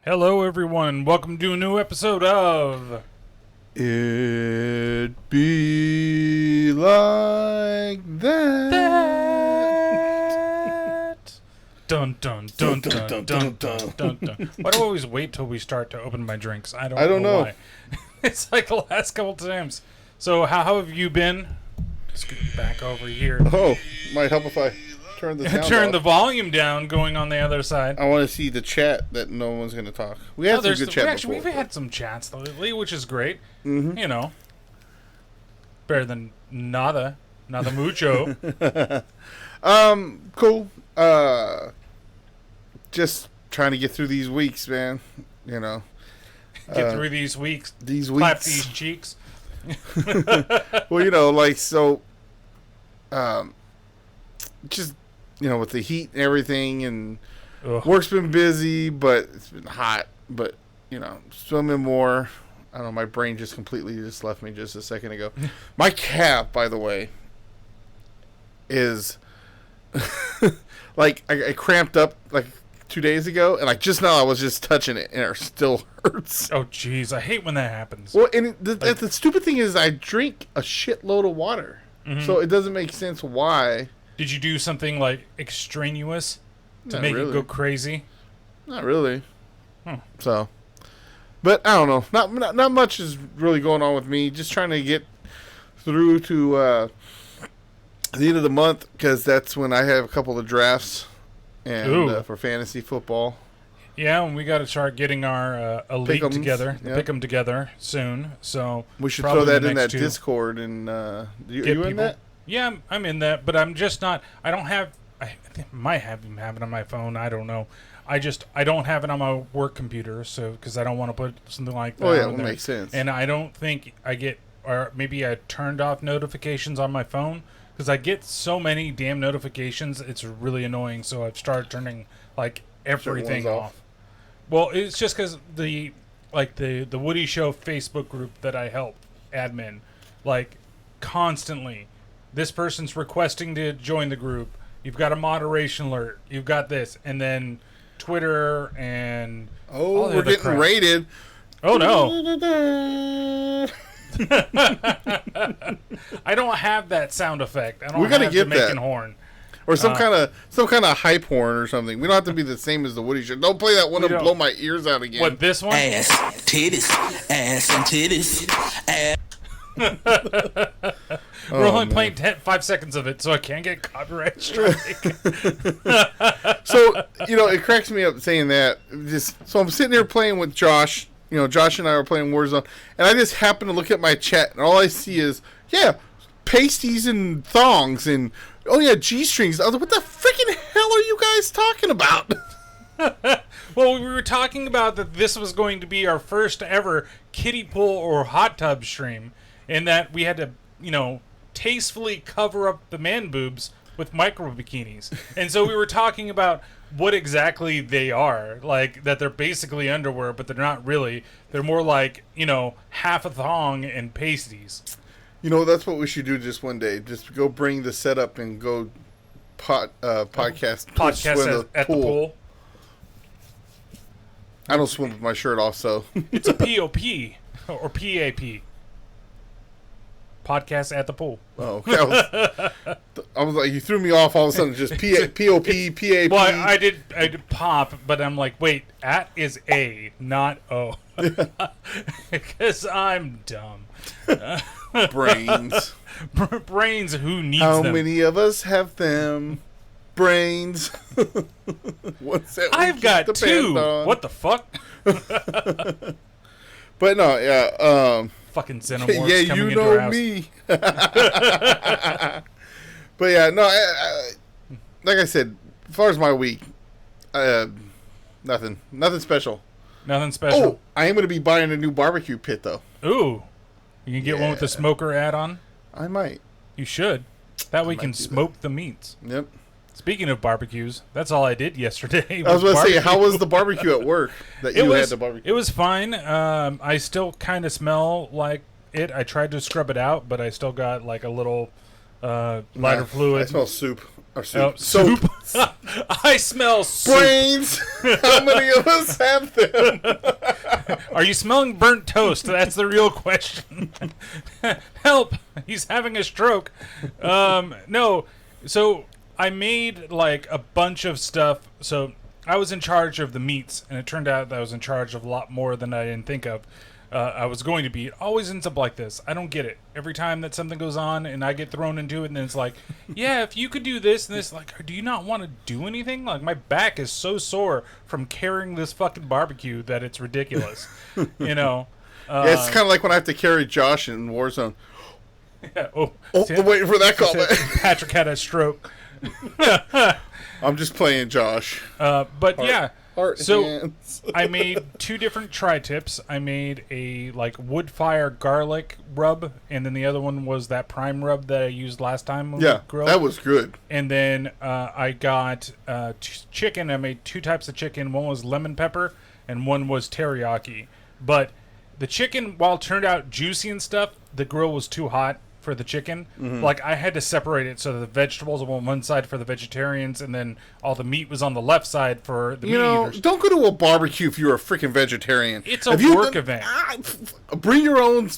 Hello, everyone. Welcome to a new episode of It Be Like That. Dun dun dun dun dun dun dun dun. Why do I always wait till we start to open my drinks? I don't know why. It's like the last couple times. So how have you been? Scoot back over here. Oh, might help if I turn the sound Turn off. the volume down going on the other side. I want to see the chat that no one's going to talk. We had some good chat before. We've had some chats lately, which is great. Mm-hmm. You know, better than nada mucho. Cool. Just trying to get through these weeks, man. You know. Get through these weeks. Clap these cheeks. Well, you know, like, so, just, you know, with the heat and everything, and work's been busy, but it's been hot, but, you know, swimming more. I don't know, my brain just completely just left me just a second ago. My calf, by the way, is, like, I cramped up, like, 2 days ago, and like just now I was just touching it, and it still hurts. Oh, jeez, I hate when that happens. Well, and the stupid thing is I drink a shitload of water, so it doesn't make sense why. Did you do something like extraneous to make it go crazy? Not really. So, but I don't know. Not much is really going on with me. Just trying to get through to the end of the month, because that's when I have a couple of drafts. And for fantasy football. Yeah, and we got to start getting our elite Pick'ems, together. yep. Pick them together soon. So we should throw that in that Discord. And you in that? Yeah, I'm in that, but I'm just not. I don't have. I might have it on my phone. I don't know. I don't have it on my work computer, so because I don't want to put something like that. Oh yeah, on that makes sense. And I don't think I get, or maybe I turned off notifications on my phone. Because I get so many damn notifications, it's really annoying. So I've started turning like everything off. Well, it's just because the Woody Show Facebook group that I help admin, like constantly, this person's requesting to join the group. You've got a moderation alert. You've got this, and then Twitter and we're getting raided. Oh no. I don't have that sound effect. I don't we gotta have get the making that horn. Or some kind of hype horn or something. We don't have to be the same as the Woody Show. Don't play that one and blow my ears out again. What, this one? Ass, titties, ass and titties. We're only playing 5 seconds of it, so I can't get copyright strike. So, you know, it cracks me up saying that. So I'm sitting here playing with Josh. You know, Josh and I are playing Warzone, and I just happen to look at my chat, and all I see is, pasties and thongs, and, G-strings. I was like, what the freaking hell are you guys talking about? Well, we were talking about that this was going to be our first ever kiddie pool or hot tub stream, and that we had to, tastefully cover up the man boobs with micro bikinis. And so we were talking about what exactly they are, like that they're basically underwear, but they're not really. They're more like, half a thong and pasties. That's what we should do just one day. Just go bring the setup and go podcast at the pool. I don't swim with my shirt off, so. It's a POP or PAP. Podcast at the pool. Oh, okay. I was like, you threw me off all of a sudden. Just POP, PAP. Well, I did pop, but I'm like, wait, at is A, not O. Because I'm dumb. Brains. Brains, who needs them? them? How many of us have them? Brains. What's that? I've got 2. What the fuck? But no, yeah. Fucking xenomorphs yeah, coming you into our know house. me. But yeah, no. I, like I said, as far as my week, nothing special. Nothing special. Oh, I am going to be buying a new barbecue pit though. Ooh, you can get one with the smoker add-on. I might. You should. That way you can smoke the meats. Yep. Speaking of barbecues, that's all I did yesterday. I was going to say, how was the barbecue at work that you had the barbecue? It was fine. I still kind of smell like it. I tried to scrub it out, but I still got like a little lighter fluid. I smell soup. Or soup. Soap. I smell soup. Brains. How many of us have them? Are you smelling burnt toast? That's the real question. Help! He's having a stroke. No. So I made like a bunch of stuff. So I was in charge of the meats, and it turned out that I was in charge of a lot more than I didn't think of. I was going to be. It always ends up like this. I don't get it. Every time that something goes on and I get thrown into it, and then it's like, yeah, if you could do this and this, like, do you not want to do anything? Like, my back is so sore from carrying this fucking barbecue that it's ridiculous. You know? Yeah, it's kind of like when I have to carry Josh in Warzone. Yeah, I'm waiting for that call. Patrick had a stroke. I'm just playing Josh. But yeah. So hands. I made 2 different tri-tips. I made a like wood fire garlic rub, and then the other one was that prime rub that I used last time. When we grilled. That was good. And then I got chicken. I made 2 types of chicken. One was lemon pepper, and one was teriyaki. But the chicken, while it turned out juicy and stuff, the grill was too hot for the chicken. Mm-hmm. Like, I had to separate it so the vegetables were on one side for the vegetarians, and then all the meat was on the left side for the meat eaters. Don't go to a barbecue if you're a freaking vegetarian. It's a work event. Bring your own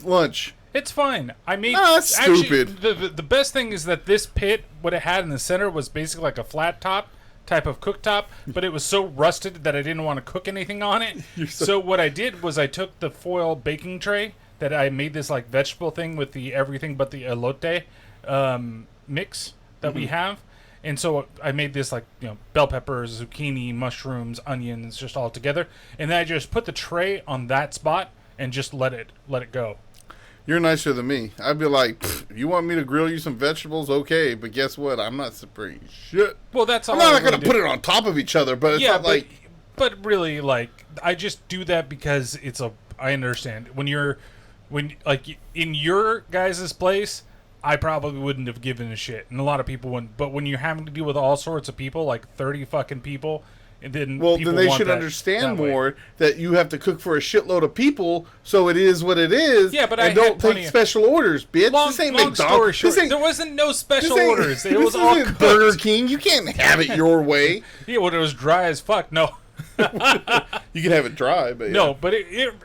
lunch. It's fine. I made. That's stupid. The best thing is that this pit, what it had in the center, was basically like a flat top type of cooktop, but it was so rusted that I didn't want to cook anything on it. So what I did was I took the foil baking tray that I made this like vegetable thing with the everything but the elote mix that we have, and so I made this like, you know, bell peppers, zucchini, mushrooms, onions, just all together, and then I just put the tray on that spot and just let it go. You're nicer than me. I'd be like, you want me to grill you some vegetables? Okay, but guess what? I'm not spraying shit. Well, that's all. I'm not going to put it on top of each other, but it's not like. But really, like, I just do that because it's a. I understand when like in your guys' place, I probably wouldn't have given a shit, and a lot of people wouldn't. But when you're having to deal with all sorts of people, like 30 fucking people. And then they should understand more that you have to cook for a shitload of people, so it is what it is. Yeah, but I don't take special orders, bitch. This ain't McDonald's. There wasn't no special orders. It was all cooked. Burger King. You can't have it your way. Yeah, well, it was dry as fuck. No. You can have it dry, but no, but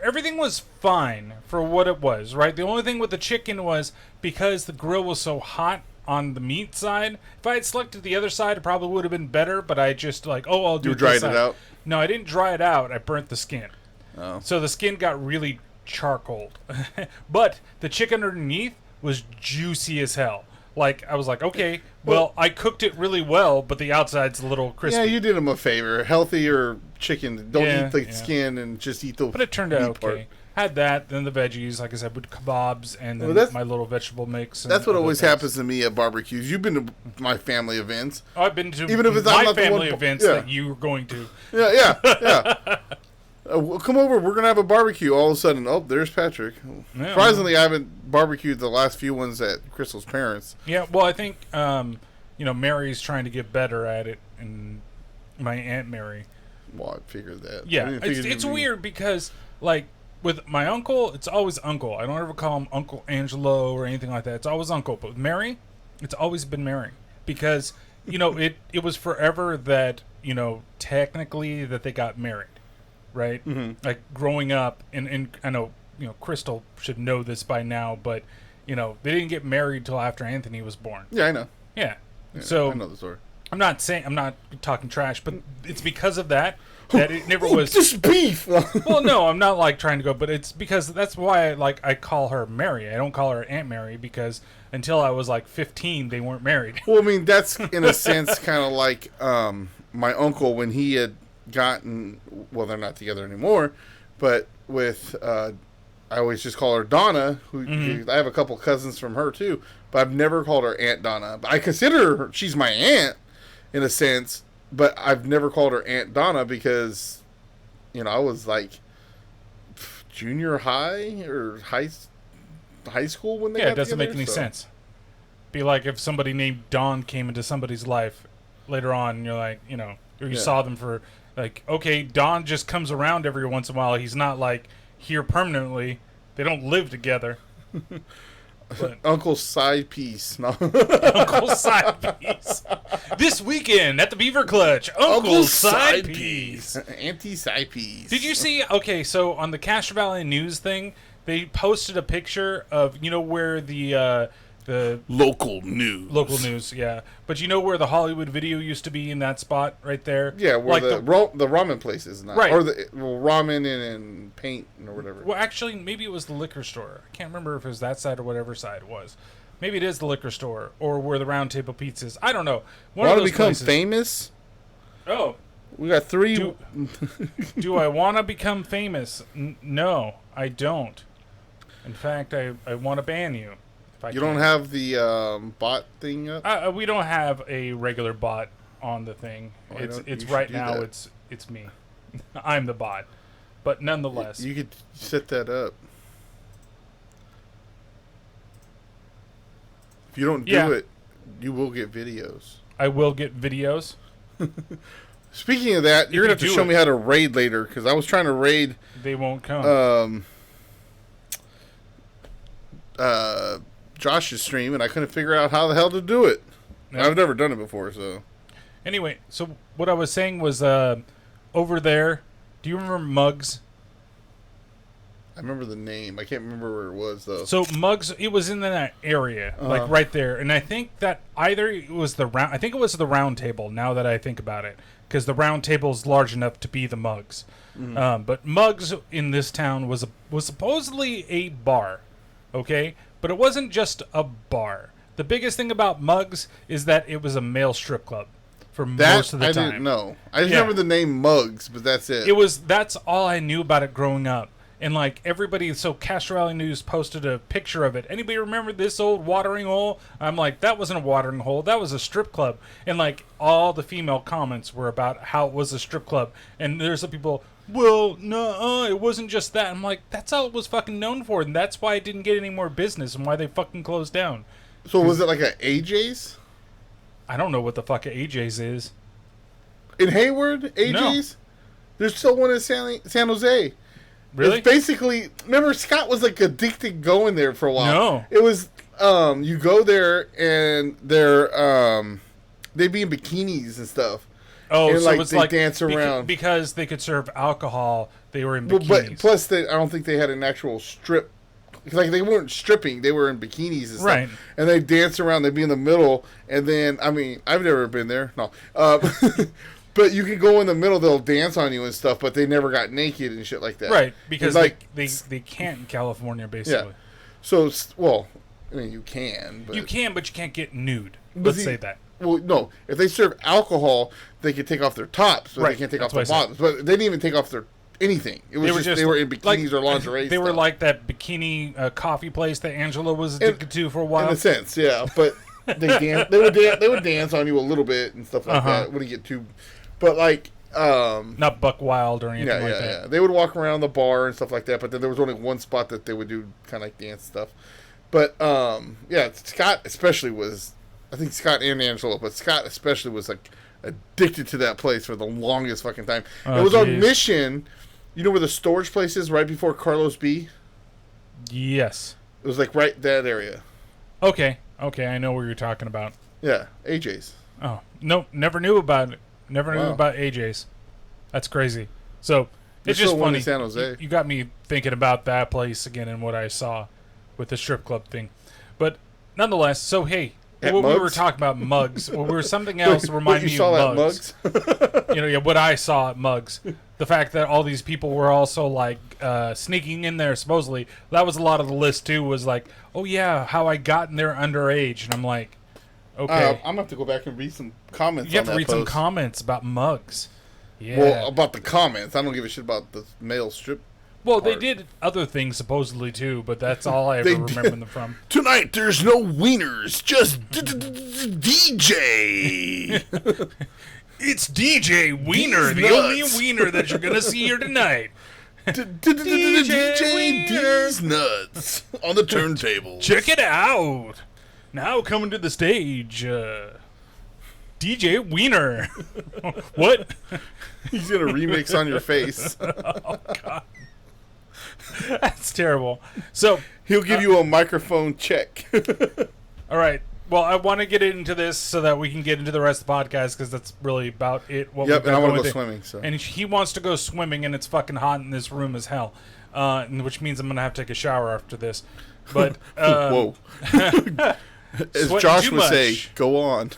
everything was fine for what it was, right? The only thing with the chicken was because the grill was so hot on the meat side. If I had selected the other side, it probably would have been better, but I just like, I'll do it. You dried it out? No, I didn't dry it out. I burnt the skin. Oh. So the skin got really charcoaled. But the chicken underneath was juicy as hell. Like, I was like, okay, well, I cooked it really well, but the outside's a little crispy. Yeah, you did him a favor. Healthier chicken. Don't eat the skin and just eat the But it turned out okay. Part. Had that, then the veggies, like I said, with kebabs, and then my little vegetable mix. That's what always happens to me at barbecues. You've been to my family events. Oh, I've been to even if it's my family events that you were going to. Yeah. Come over, we're going to have a barbecue. All of a sudden, there's Patrick. Yeah, surprisingly, I haven't barbecued the last few ones at Crystal's parents'. Yeah, well, I think, Mary's trying to get better at it, and my Aunt Mary. Well, I figured that. Yeah, it's weird because, like, with my uncle, it's always Uncle. I don't ever call him Uncle Angelo or anything like that. It's always Uncle. But with Mary, it's always been Mary. Because, it was forever that, technically that they got married. Right? Mm-hmm. Like, growing up, and I know, Crystal should know this by now, but, they didn't get married till after Anthony was born. Yeah, I know. Yeah. So I know the story. I'm not talking trash, but it's because of that it never was just beef. Well, no, I'm not like trying to go, but it's because that's why I call her Mary. I don't call her Aunt Mary because until I was like 15, they weren't married. Well, I mean that's in a sense kind of like my uncle when he had gotten. Well, they're not together anymore, but with I always just call her Donna. Who I have a couple cousins from her too, but I've never called her Aunt Donna. But I consider her, she's my aunt in a sense. But I've never called her Aunt Donna because, I was like junior high or high school when they got together. Yeah, it doesn't make any sense. Be like if somebody named Don came into somebody's life later on, and you're like, or you saw them for, like, okay, Don just comes around every once in a while. He's not, like, here permanently. They don't live together. But Uncle Side Piece. No. Uncle Side Piece. This weekend at the Beaver Clutch, Uncle Side Piece. Anti-Side Piece. Did you see? Okay, so on the Castro Valley News thing, they posted a picture of, where the local news. Yeah. But where the Hollywood Video used to be in that spot right there? Yeah, where the ramen place is now. Right. Or the ramen and paint or whatever. Well, actually, maybe it was the liquor store. I can't remember if it was that side or whatever side it was. Maybe it is the liquor store or where the Round Table Pizza is. I don't know. Want to become famous? Oh. We got 3. Do I want to become famous? No, I don't. In fact, I want to ban you. You don't have the bot thing up? We don't have a regular bot on the thing. It's right now. It's me. I'm the bot, but nonetheless, you could set that up. If you don't do it, you will get videos. I will get videos. Speaking of that, you're gonna have to show me how to raid later because I was trying to raid. They won't come. Josh's stream, and I couldn't figure out how the hell to do it. Yep. I've never done it before, so. Anyway, so what I was saying was over there, do you remember Muggs? I remember the name. I can't remember where it was, though. So Muggs, it was in that area, like right there. And I think that either it was the Round Table, now that I think about it, because the Round Table is large enough to be the Muggs. Mm-hmm. But Muggs in this town was supposedly a bar, okay? But it wasn't just a bar. The biggest thing about Muggs is that it was a male strip club for most of the time. I didn't know. I just remember the name Muggs, but that's it. That's all I knew about it growing up. And like everybody, so Castro Valley News posted a picture of it. Anybody remember this old watering hole? I'm like, that wasn't a watering hole. That was a strip club. And like all the female comments were about how it was a strip club. And there's some people, well, no, it wasn't just that. I'm like, that's all it was fucking known for. And that's why it didn't get any more business and why they fucking closed down. So was it like a AJ's? I don't know what the fuck a AJ's is. In Hayward? AJ's? No. There's still one in San Jose. Really? It's basically, remember Scott was like addicted going there for a while. No. It was, you go there and they'd be in bikinis and stuff. Oh, and so like, it's they like dance around. Because they could serve alcohol, they were in bikinis. But plus, I don't think they had an actual strip. Like, they weren't stripping, they were in bikinis and stuff. Right. And they'd dance around, they'd be in the middle, and then, I mean, I've never been there. No. But you could go in the middle, they'll dance on you and stuff, but they never got naked and shit like that. Right, because like, they can't in California, basically. Yeah. So, well, I mean, you can. But you can, but you can't get nude. Let's say that. Well, no. If they serve alcohol, they could take off their tops, but they can't take off their bottoms. But they didn't even take off their anything. It was they were in bikinis or lingerie. They were like that bikini coffee place that Angela was addicted to for a while. In a sense, yeah. But they would dance on you a little bit and stuff like that. Wouldn't get too... But like, not buck wild or anything like that. Yeah. They would walk around the bar and stuff like that. But then there was only one spot that they would do kind of like dance stuff. But yeah, Scott especially was, I think Scott and Angela, but Scott especially was like addicted to that place for the longest fucking time. It was on Mission. You know where the storage place is right before Carlos B? Yes. It was like right that area. Okay, I know what you're talking about. Yeah, AJ's. Oh, no, never knew about it. Never knew about AJ's. That's crazy. So, it's just funny. In San Jose. You got me thinking about that place again and what I saw with the strip club thing. But nonetheless, so hey, we were talking about Muggs. Well, we were something else reminded me of Muggs. What I saw at Muggs. The fact that all these people were also like sneaking in there supposedly. That was a lot of the list too, was like, oh yeah, how I got in there underage. And I'm like, okay. I'm going to have to go back and read some comments. You have to read some comments about Muggs. Yeah. Well, about the comments. I don't give a shit about the male strip. Well, they did other things supposedly too, but that's all I ever remember them from. Tonight there's no wieners, just DJ. It's DJ Wiener, the only wiener that you're going to see here tonight. DJ D's nuts on the turntable. Check it out. Now coming to the stage, DJ Wiener. What? He's going to remix on your face. Oh, God. That's terrible. So he'll give you a microphone check. All right. Well, I want to get into this so that we can get into the rest of the podcast because that's really about it. Yep, and I want to go swimming. So. And he wants to go swimming, and it's fucking hot in this room as hell, which means I'm going to have to take a shower after this. But whoa. As Josh would say, go on.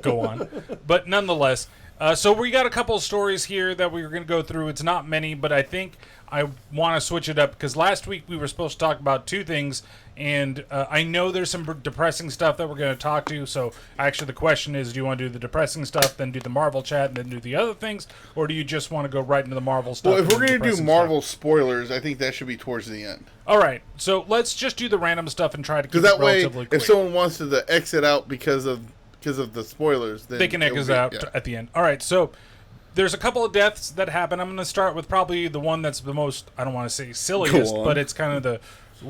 Go on. But nonetheless, so we got a couple of stories here that we were going to go through. It's not many, but I think I want to switch it up because last week we were supposed to talk about two things, and I know there's some depressing stuff that we're going to talk to. So actually the question is, do you want to do the depressing stuff, then do the Marvel chat, and then do the other things, or do you just want to go right into the Marvel stuff? Well, if we're going to do Marvel spoilers, I think that should be towards the end. All right, so let's just do the random stuff and try to keep that it relatively way, quick. if someone wants to exit out because of the spoilers, then they can exit out at the end. All right, so there's a couple of deaths that happen. I'm going to start with probably the one that's the most, I don't want to say silliest, but it's kind of the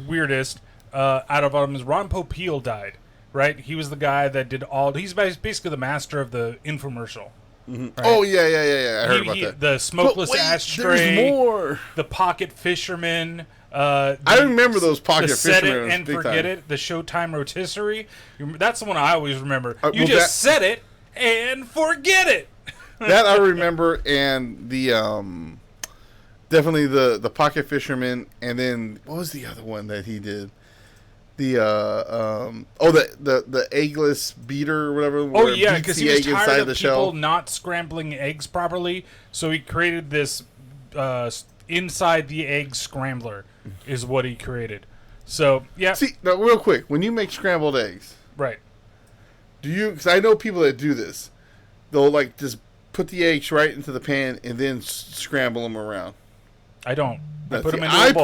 weirdest. Out of them is Ron Popeil died, right? He was the guy that did he's basically the master of the infomercial. Mm-hmm. Right? Oh, yeah. I heard about that. The smokeless ashtray. There's more. The pocket fisherman. I remember those pocket fishermen. Set it and forget time. it. The Showtime rotisserie. That's the one I always remember. You just set it and forget it. That I remember, and the definitely the pocket fisherman, and then what was the other one that he did? The the eggless beater or whatever. Oh yeah, because he was tired of people not scrambling eggs properly, so he created this inside the egg scrambler is what he created. So yeah. See, now real quick, when you make scrambled eggs, right? Do you? Because I know people that do this. They'll like just put the eggs right into the pan and then scramble them around. I don't. I put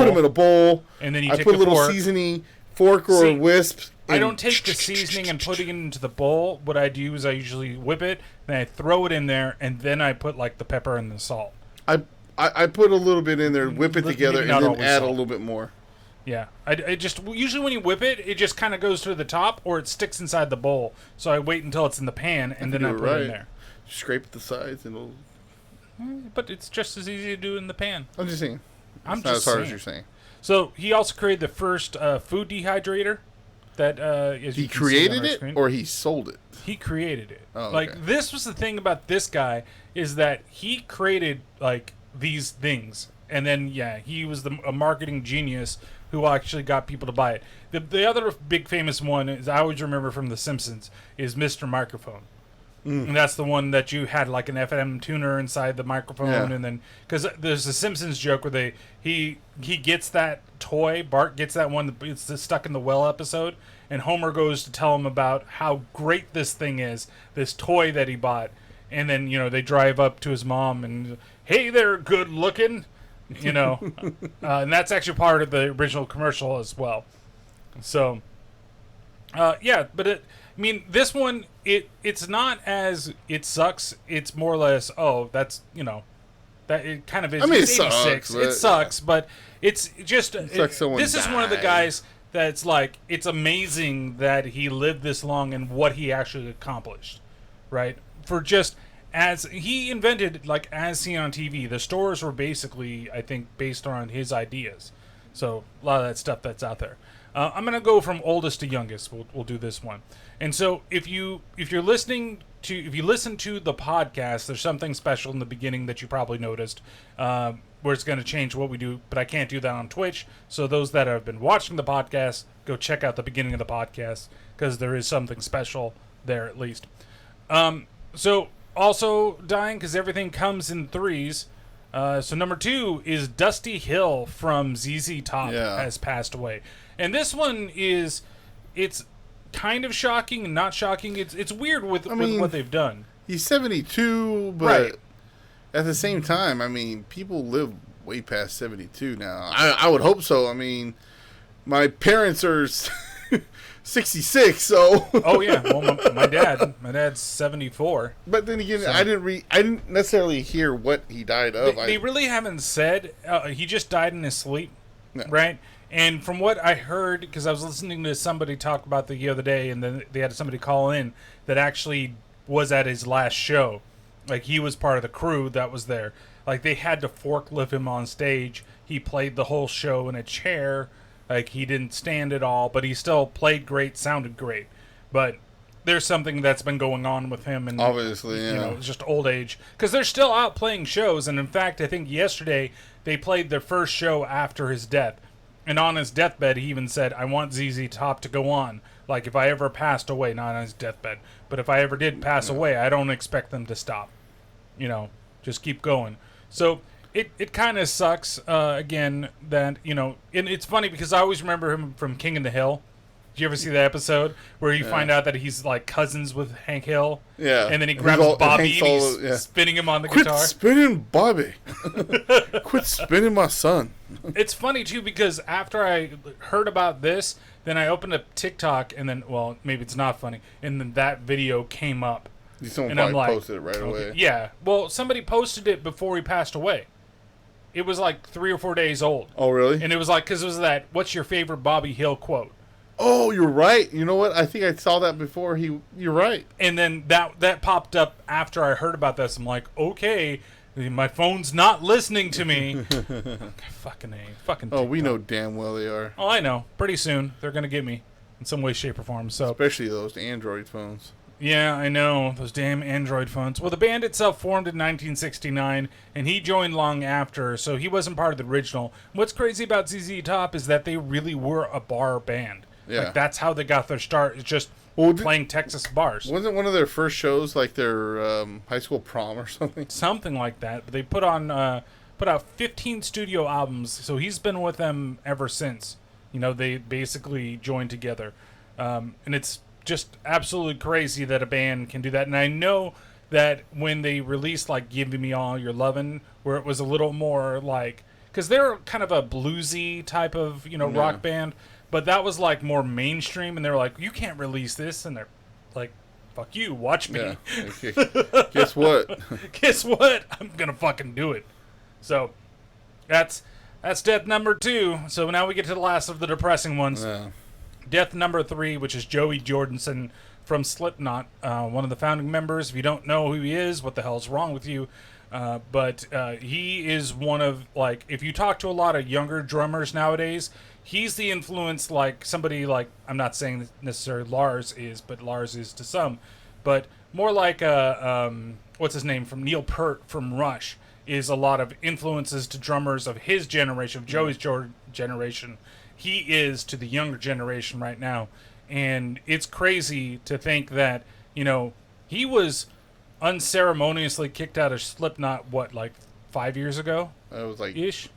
them in a bowl, and then you take put a little seasoning fork or a wisp. I don't take the seasoning and put it into the bowl. What I do is I usually whip it, then I throw it in there, and then I put like the pepper and the salt. I put a little bit in there, whip it together, and then add a little bit more. Yeah, I just usually when you whip it, it just kind of goes to the top or it sticks inside the bowl. So I wait until it's in the pan and then I put it in there. Scrape the sides and it'll. But it's just as easy to do in the pan. I'm just saying. It's not as hard as you're saying. So he also created the first food dehydrator. That he created it or he sold it. He created it. Oh, okay. Like this was the thing about this guy is that he created like these things, and then he was a marketing genius who actually got people to buy it. The other big famous one is I always remember from The Simpsons is Mr. Microphone. And that's the one that you had like an FM tuner inside the microphone, and then because there's a Simpsons joke where he gets that toy, Bart gets that one, it's stuck in the well episode, and Homer goes to tell him about how great this thing is, this toy that he bought, and then they drive up to his mom and hey there, good looking, and that's actually part of the original commercial as well. So, but this one, it's not as it sucks. It's more or less, that's, that it kind of is. I mean, it's 86. It sucks, but it's just, this is one of the guys that's like, it's amazing that he lived this long and what he actually accomplished, right? For just, as he invented, like, as seen on TV, the stores were basically, I think, based on his ideas. So, a lot of that stuff that's out there. I'm gonna go from oldest to youngest. We'll do this one. And so if you listen to the podcast, there's something special in the beginning that you probably noticed, where it's gonna change what we do. But I can't do that on Twitch. So those that have been watching the podcast, go check out the beginning of the podcast because there is something special there at least. So also dying because everything comes in threes. So number 2 is Dusty Hill from ZZ Top has passed away. And this one it's kind of shocking and not shocking. It's weird with what they've done. He's 72, but at the same time, people live way past 72 now. I would hope so. My parents are 66, so. Oh yeah, well my dad's 74. But then again, so. I didn't necessarily hear what he died of. They really haven't said. He just died in his sleep, right? And from what I heard, because I was listening to somebody talk about the other day, and then they had somebody call in that actually was at his last show, Like, he was part of the crew that was there. Like, they had to forklift him on stage. He played the whole show in a chair. Like, he didn't stand at all, but he still played great, sounded great. But there's something that's been going on with him, and obviously, yeah. You know, it's just old age. Because they're still out playing shows, and in fact, I think yesterday they played their first show after his death. And on his deathbed, he even said, I want ZZ Top to go on. Like, if I ever passed away, not on his deathbed, but if I ever did pass away, I don't expect them to stop. You know, just keep going. So it kind of sucks, again, that, you know, and it's funny because I always remember him from King of the Hill. Did you ever see that episode where you find out that he's like cousins with Hank Hill? Yeah. And then he grabs Bobby and he's spinning him on the guitar. Quit spinning Bobby. Quit spinning my son. It's funny, too, because after I heard about this, then I opened up TikTok and then, well, maybe it's not funny, and then that video came up. Someone probably posted it right away. Yeah. Well, somebody posted it before he passed away. It was like 3 or 4 days old. Oh, really? And it was like, because it was that, what's your favorite Bobby Hill quote? Oh, you're right. You know what? I think I saw that before. You're right. And then that popped up after I heard about this. I'm like, okay, my phone's not listening to me. Fucking TikTok. Oh, we know damn well they are. Oh, I know. Pretty soon they're gonna get me in some way, shape, or form. So especially those Android phones. Yeah, I know. Those damn Android phones. Well, the band itself formed in 1969, and he joined long after, so he wasn't part of the original. What's crazy about ZZ Top is that they really were a bar band. Yeah. Like, that's how they got their start, is just playing Texas bars. Wasn't one of their first shows like their high school prom or something? Something like that. But they put out 15 studio albums, so he's been with them ever since. You know, they basically joined together. And it's just absolutely crazy that a band can do that. And I know that when they released, like, Give Me All Your Lovin', where it was a little more like... Because they're kind of a bluesy type of, you know, rock band. But that was, like, more mainstream. And they were like, you can't release this. And they're like, fuck you, watch me. Yeah. Guess what? Guess what? I'm going to fucking do it. So, that's death number 2. So now we get to the last of the depressing ones. Yeah. Death number 3, which is Joey Jordinson from Slipknot, one of the founding members. If you don't know who he is, what the hell's wrong with you? But he is one of, like, if you talk to a lot of younger drummers nowadays, he's the influence, like, somebody like, I'm not saying necessarily Lars is, but Lars is to some, but more like, what's his name, from Neil Peart from Rush, is a lot of influences to drummers of his generation, of Joey's generation. He is to the younger generation right now. And it's crazy to think that, you know, he was unceremoniously kicked out of Slipknot, what, like 5 years ago? That was like... Ish?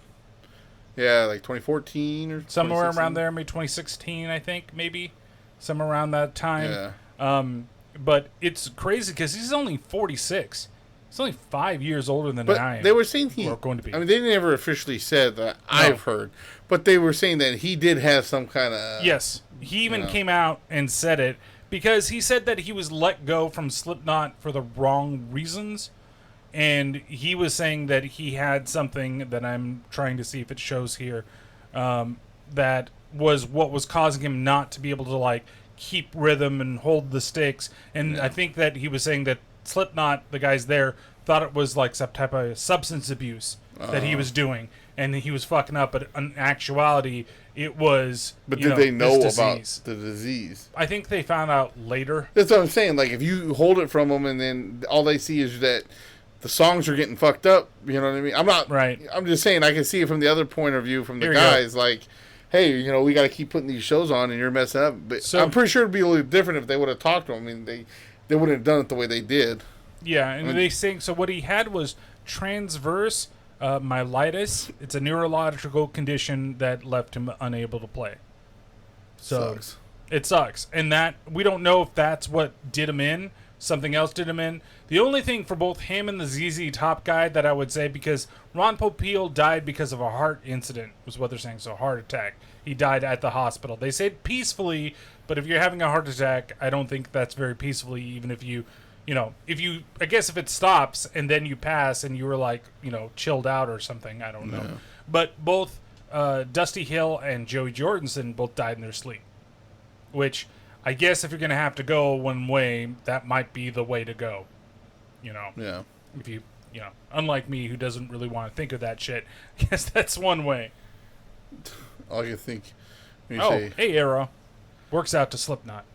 Yeah, like 2014 or somewhere around there, maybe 2016, I think, maybe. Somewhere around that time. Yeah. But it's crazy because he's only 46. He's only 5 years older than I am. They were saying going to be. I mean, they never officially said that. I've heard, but they were saying that he did have some kind of. Yes, he even came out and said it because he said that he was let go from Slipknot for the wrong reasons, and he was saying that he had something that I'm trying to see if it shows here, that was what was causing him not to be able to, like, keep rhythm and hold the sticks, and I think that he was saying that Slipknot, the guys there, thought it was like some type of substance abuse that he was doing, and he was fucking up. But in actuality, it was. But did they know about the disease? I think they found out later. That's what I'm saying. Like, if you hold it from them, and then all they see is that the songs are getting fucked up. You know what I mean? I'm not right. I'm just saying I can see it from the other point of view, from the guys. Like, hey, you know, we got to keep putting these shows on, and you're messing up. But so, I'm pretty sure it'd be a little different if they would have talked to him. I mean, they wouldn't have done it the way they did. Yeah, and they think so. What he had was transverse myelitis. It's a neurological condition that left him unable to play. So it sucks, and that we don't know if that's what did him in. Something else did him in. The only thing for both him and the ZZ Top guy that I would say, because Ron Popeil died because of a heart incident, was what they're saying. So a heart attack. He died at the hospital. They said peacefully, but if you're having a heart attack, I don't think that's very peacefully. Even if you know, I guess if it stops and then you pass and you were like, you know, chilled out or something, I don't know. Yeah. But both Dusty Hill and Joey Jordinson both died in their sleep, which I guess if you're going to have to go one way, that might be the way to go, you know. Yeah. If you know, unlike me, who doesn't really want to think of that shit, I guess that's one way. All you think. Hey, Arrow. Works out to Slipknot.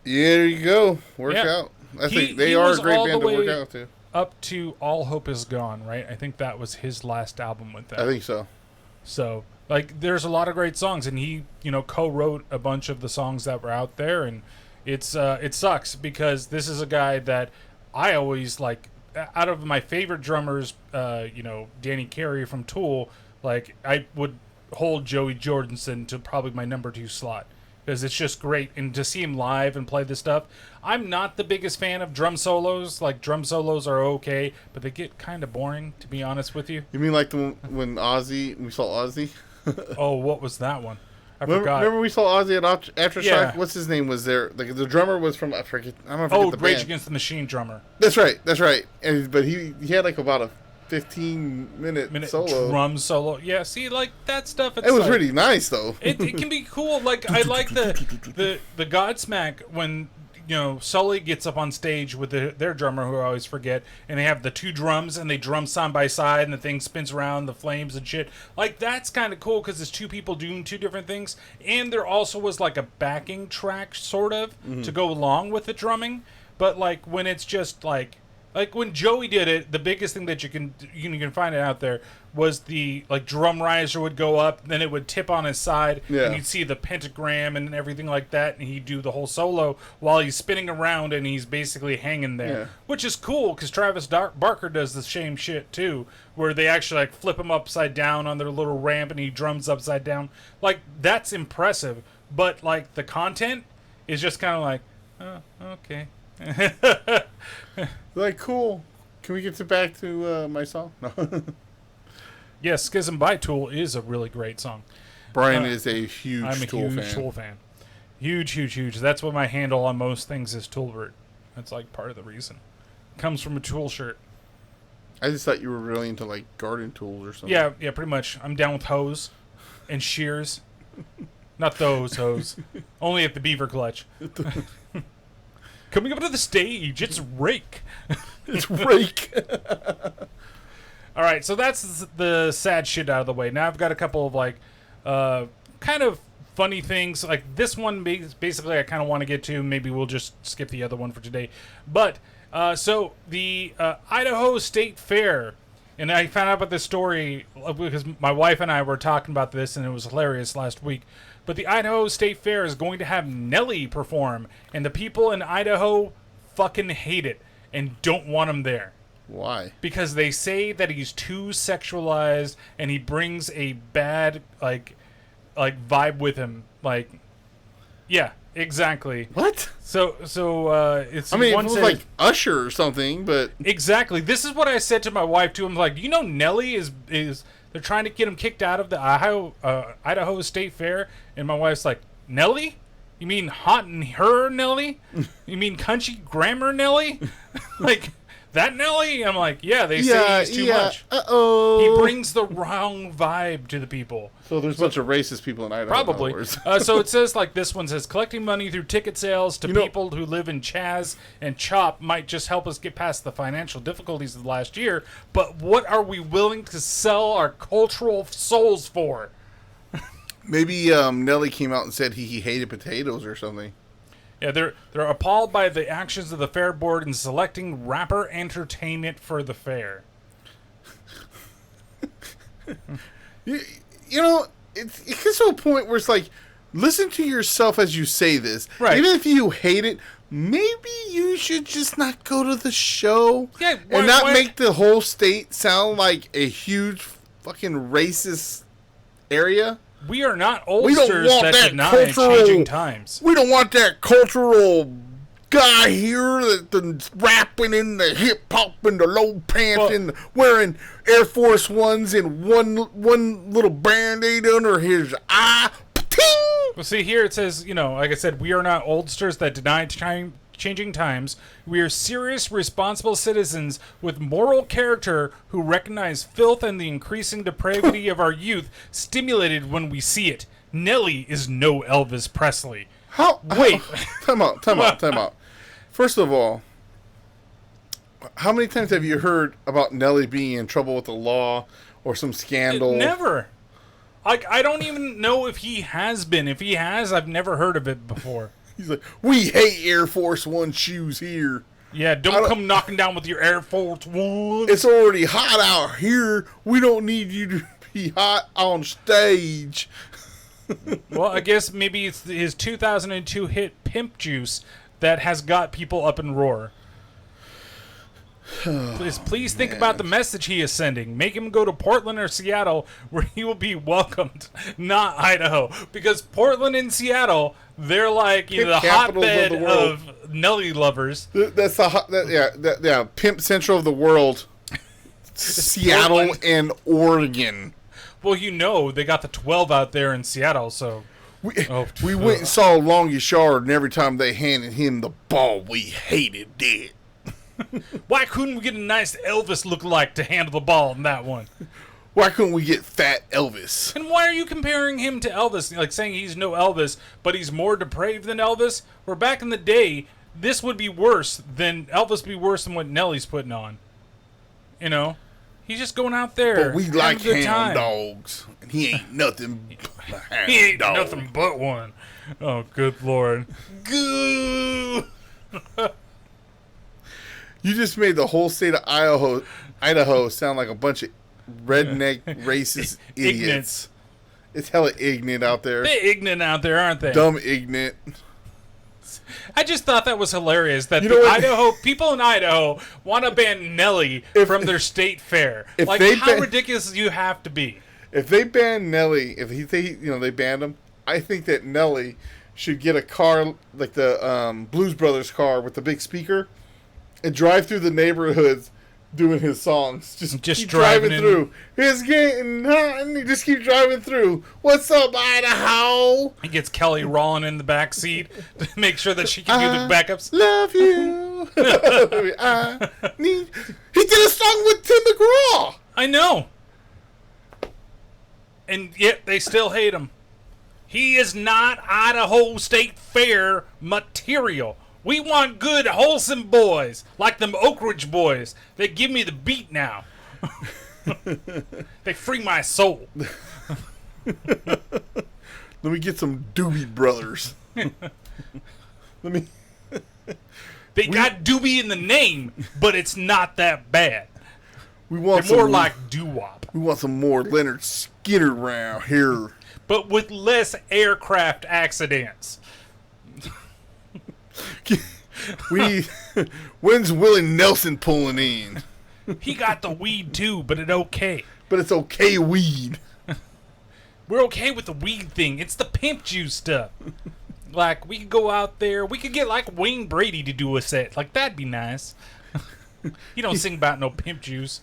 Yeah, there you go. Work out. I think they are a great band to work out to. Up to All Hope Is Gone, right? I think that was his last album with them. I think so. So, like, there's a lot of great songs, and he, co-wrote a bunch of the songs that were out there, and it sucks because this is a guy that I always like. Out of my favorite drummers, Danny Carey from Tool, like, I would hold Joey Jordinson to probably my number 2 slot. Because it's just great. And to see him live and play this stuff, I'm not the biggest fan of drum solos. Like, drum solos are okay, but they get kind of boring, to be honest with you. You mean like the one when we saw Ozzy? Oh, what was that one? I forgot. Remember we saw Ozzy at Aftershock? Yeah. What's his name was there? The drummer was from, I forget the band. Rage Against the Machine drummer. That's right. But he had like about a 15-minute solo. Drum solo. Yeah, see, like, that stuff. It was really nice, though. It can be cool. Like, I like the Godsmack when, Sully gets up on stage with their drummer, who I always forget, and they have the 2 drums, and they drum side by side, and the thing spins around, the flames and shit. Like, that's kind of cool, because it's 2 people doing 2 different things, and there also was, like, a backing track, sort of, to go along with the drumming, but, like, when it's just, like when Joey did it, the biggest thing that you can find it out there was the drum riser would go up, then it would tip on his side, and you'd see the pentagram and everything like that, and he'd do the whole solo while he's spinning around and he's basically hanging there, which is cool because Travis Barker does the same shit too, where they actually flip him upside down on their little ramp and he drums upside down. Like, that's impressive, but the content is just kind of like, oh, okay. Like, cool. Can we get back to my song? No. Yes, Schism by Tool is a really great song. Brian is a huge Tool fan. I'm a huge Tool fan. Huge. That's what my handle on most things is, toolbert. That's part of the reason. Comes from a Tool shirt. I just thought you were really into garden tools or something. Yeah, pretty much. I'm down with hoes and shears. Not those hoes. Only at the beaver clutch. Coming up to the stage, it's Rake. It's Rake. All right, so that's the sad shit out of the way. Now I've got a couple of kind of funny things. Like this one, basically, I kind of want to get to. Maybe we'll just skip the other one for today. But so the Idaho State Fair, and I found out about this story because my wife and I were talking about this, and it was hilarious last week. But the Idaho State Fair is going to have Nelly perform, and the people in Idaho fucking hate it and don't want him there. Why? Because they say that he's too sexualized and he brings a bad vibe with him. Yeah, exactly. What? So it's. I mean, it was like Usher or something, but exactly. This is what I said to my wife too. I'm like, Nelly is. They're trying to get him kicked out of the Idaho State Fair, and my wife's like, Nelly? You mean hot and her Nelly? You mean country grammar Nelly? That Nelly? I'm like, yeah, they say he's too much. Uh-oh. He brings the wrong vibe to the people. So there's a bunch of racist people in Idaho. Probably. So it says, this one says, collecting money through ticket sales to people who live in Chaz and Chop might just help us get past the financial difficulties of the last year, but what are we willing to sell our cultural souls for? Maybe Nelly came out and said he hated potatoes or something. Yeah, they're appalled by the actions of the fair board in selecting rapper entertainment for the fair. It gets to a point where it's listen to yourself as you say this. Right. Even if you hate it, maybe you should just not go to the show. Yeah, and not make the whole state sound like a huge fucking racist area. We are not oldsters that deny changing times. We don't want that cultural guy here that's rapping in the hip hop and the low pants and wearing Air Force Ones and one little Band-Aid under his eye. Ting! Well, see, here it says, like I said, we are not oldsters that deny changing times. We are serious, responsible citizens with moral character who recognize filth and the increasing depravity of our youth, stimulated when we see it. Nelly is no Elvis Presley. Wait. Time out. First of all, How many times have you heard about Nelly being in trouble with the law or some scandal? Never. Like, I don't even know if he has been. If he has, I've never heard of it before. He's like, we hate Air Force One shoes here. Yeah, don't come knocking down with your Air Force One. It's already hot out here. We don't need you to be hot on stage. Well, I guess maybe it's his 2002 hit Pimp Juice that has got people up in roar. Please think about the message he is sending. Make him go to Portland or Seattle where he will be welcomed, not Idaho. Because Portland and Seattle, they're like the hotbed of Nelly lovers. That's the pimp central of the world. Seattle Portland. And Oregon. Well, they got the 12 out there in Seattle, so... We went and saw Long Yashard, and every time they handed him the ball, we hated it. Why couldn't we get a nice Elvis lookalike to handle the ball in that one? Why couldn't we get Fat Elvis? And why are you comparing him to Elvis? Like saying he's no Elvis, but he's more depraved than Elvis? Where back in the day, this would be worse than Elvis be worse than what Nelly's putting on. You know? He's just going out there. But we like hound dogs. And he ain't nothing but a hound He ain't dog. nothing but one. Oh, good Lord. Goo! You just made the whole state of Idaho sound like a bunch of redneck, racist idiots. It's hella ignorant out there. They're ignorant out there, aren't they? Dumb ignorant. I just thought that was hilarious that the people in Idaho want to ban Nelly from their state fair. Like, how ridiculous do you have to be? If they ban Nelly, they banned him, I think that Nelly should get a car like the Blues Brothers car with the big speaker and drive through the neighborhoods doing his songs. Just keep driving through. It's getting hot, and you just keep driving through. What's up, Idaho? He gets Kelly Rowland in the back seat to make sure that she can do the backups. Love you. He did a song with Tim McGraw. I know. And yet they still hate him. He is not Idaho State Fair material. We want good, wholesome boys, like them Oak Ridge boys. They give me the beat now. They free my soul. Let me get some Doobie Brothers. They got Doobie in the name, but it's not that bad. They're more like doo-wop. We want some more Leonard Skinner around here. But with less aircraft accidents. When's Willie Nelson pulling in? He got the weed too, but it's okay. But it's okay weed. We're okay with the weed thing. It's the pimp juice stuff. Like, we could go out there. We could get, like, Wayne Brady to do a set. Like, that'd be nice. He don't sing about no pimp juice.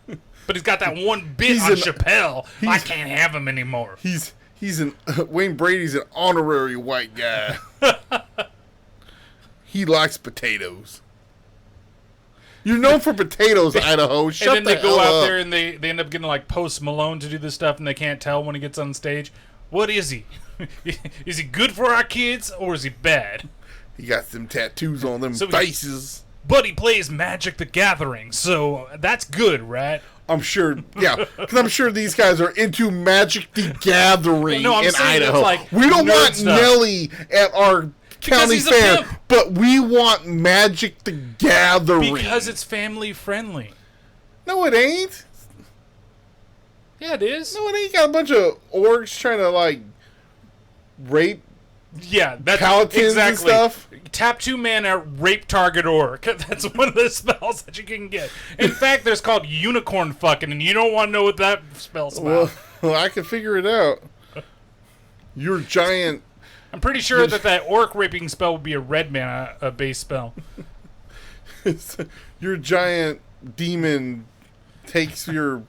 But he's got that one bit on Chappelle. I can't have him anymore. Wayne Brady's an honorary white guy. He likes potatoes. You're known for potatoes, Idaho. Shut the hell up. And then they go out there and they end up getting like Post Malone to do this stuff, and they can't tell when he gets on stage. What is he? Is he good for our kids, or is he bad? He got some tattoos on them faces. But he plays Magic the Gathering, so that's good, right? I'm sure, yeah, because I'm sure these guys are into Magic the Gathering in Idaho. Like we don't want stuff. Nelly at our county fair, but we want Magic the Gathering. Because it's family friendly. No, it ain't. Yeah, it is. No, it ain't. Got a bunch of orcs trying to, like, rape that's paladins and stuff. Tap 2 mana, rape target orc. That's one of the spells that you can get. In fact, there's called unicorn fucking, and you don't want to know what that spell's about. Well, I can figure it out. You're giant. I'm pretty sure that orc raping spell would be a red mana base spell. Your giant demon takes your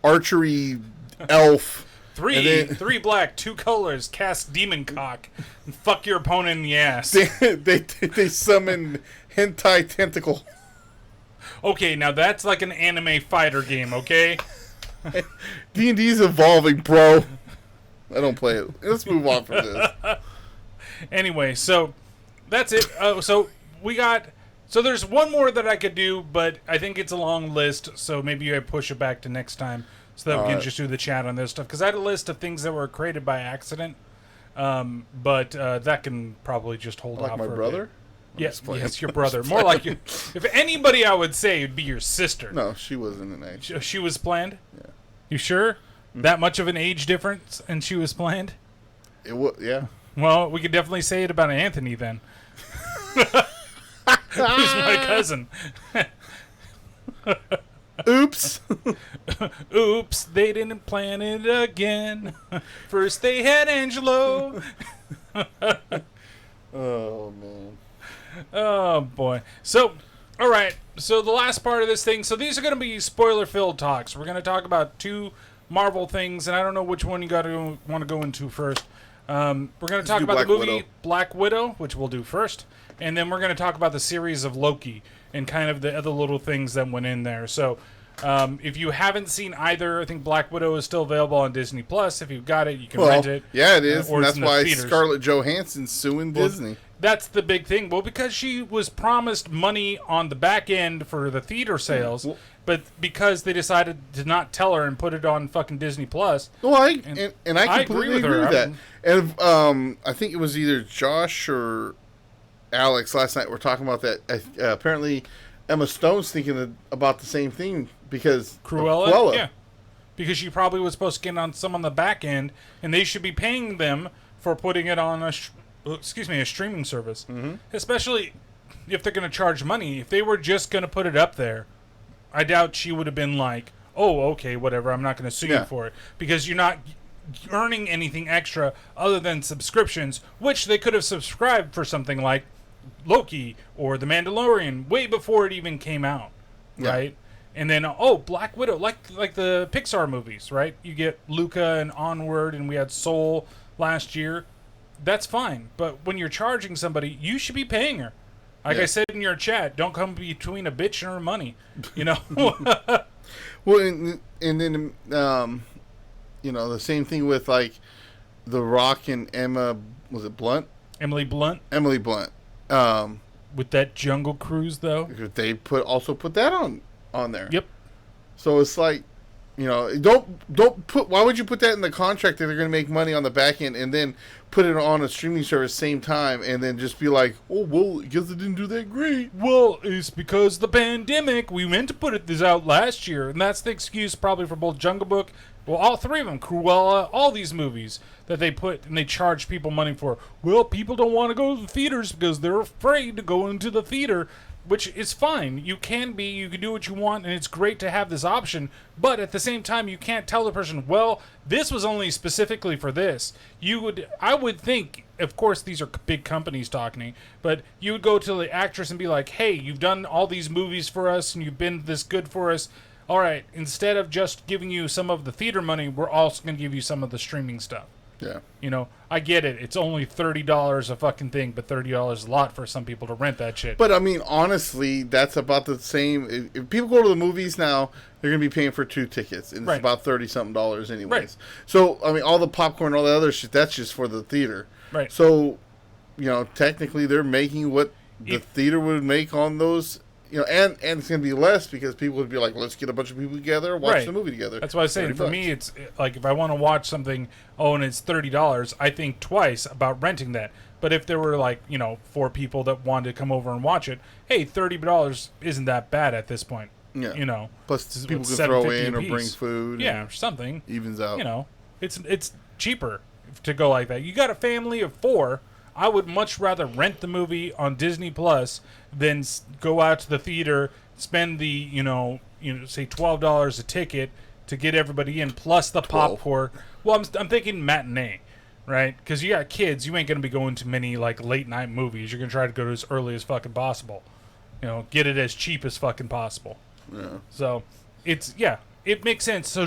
archery elf. 3 black, 2 colors, cast demon cock, and fuck your opponent in the ass. They summon hentai tentacle. Okay, now that's like an anime fighter game, okay? D&D's evolving, bro. I don't play it. Let's move on from this. Anyway, so that's it. So we got So there's one more that I could do, but I think it's a long list, so maybe I push it back to next time so that we can just do the chat on this stuff. Because I had a list of things that were created by accident, but that can probably just hold Like off my for brother? a bit. Yes, your brother. More like you. If anybody I would say, it would be your sister. No, she wasn't an age. She was planned? Yeah. You sure? That much of an age difference and she was planned? Yeah. Well, we could definitely say it about Anthony then. Who's my cousin. Oops. Oops, they didn't plan it again. First they had Angelo. Oh, man. Oh, boy. So, all right. So the last part of this thing. So these are going to be spoiler-filled talks. We're going to talk about 2 Marvel things, and I don't know which one you want to go into first. We're going to talk about the movie Black Widow, which we'll do first. And then we're going to talk about the series of Loki and kind of the other little things that went in there. So if you haven't seen either, I think Black Widow is still available on Disney+. If you've got it, you can rent it. Yeah, it is. Or And it's that's in the why theaters. Scarlett Johansson's suing Disney. That's the big thing. Well, because she was promised money on the back end for the theater sales, but because they decided to not tell her and put it on fucking Disney+. Well, I completely agree with that. And I think it was either Josh or Alex last night were talking about that. Apparently, Emma Stone's thinking about the same thing because Cruella. Yeah, because she probably was supposed to get on some on the back end, and they should be paying them for putting it on a streaming service. Mm-hmm. Especially if they're going to charge money. If they were just going to put it up there, I doubt she would have been like, "Oh, okay, whatever. I'm not going to sue you for it," because you're not earning anything extra other than subscriptions, which they could have subscribed for something like Loki or The Mandalorian way before it even came out, right? And then Black Widow, like the Pixar movies, right? You get Luca and Onward, and we had Soul last year. That's fine, but when you're charging somebody, you should be paying her. Like I said in your chat, don't come between a bitch and her money, you know. Well, and then the same thing with like The Rock and Emily Blunt. Emily Blunt. With that Jungle Cruise, though, they also put that on there. Yep. So it's like, don't put. Why would you put that in the contract that they're going to make money on the back end and then put it on a streaming service same time and then just be like, oh well, I guess it didn't do that great. Well, it's because the pandemic. We meant to put this out last year, and that's the excuse probably for both Jungle Book. Well, all 3 of them, Cruella, all these movies that they put and they charge people money for. Well, people don't want to go to the theaters because they're afraid to go into the theater, which is fine. You can do what you want, and it's great to have this option. But at the same time, you can't tell the person, well, this was only specifically for this. I would think, of course, these are big companies talking, but you would go to the actress and be like, hey, you've done all these movies for us, and you've been this good for us. All right, instead of just giving you some of the theater money, we're also going to give you some of the streaming stuff. Yeah. I get it. It's only $30 a fucking thing, but $30 is a lot for some people to rent that shit. But, I mean, honestly, that's about the same. If people go to the movies now, they're going to be paying for 2 tickets, and it's about $30-something anyways. Right. So, I mean, all the popcorn, all the other shit, that's just for the theater. Right. So, technically they're making what the theater would make on those. And it's going to be less because people would be like, let's get a bunch of people together, watch the movie together. That's what I was saying. For me, it's like if I want to watch something, and it's $30, I think twice about renting that. But if there were 4 people that wanted to come over and watch it, hey, $30 isn't that bad at this point. Yeah. Plus people can throw in or bring food. Yeah, or something. Evens out. It's cheaper to go like that. You got a family of 4. I would much rather rent the movie on Disney Plus than go out to the theater, spend the say $12 a ticket to get everybody in, plus the popcorn. Well, I'm thinking matinee, right? Because you got kids, you ain't gonna be going to many late night movies. You're gonna try to go to as early as fucking possible. Get it as cheap as fucking possible. Yeah. So it makes sense. So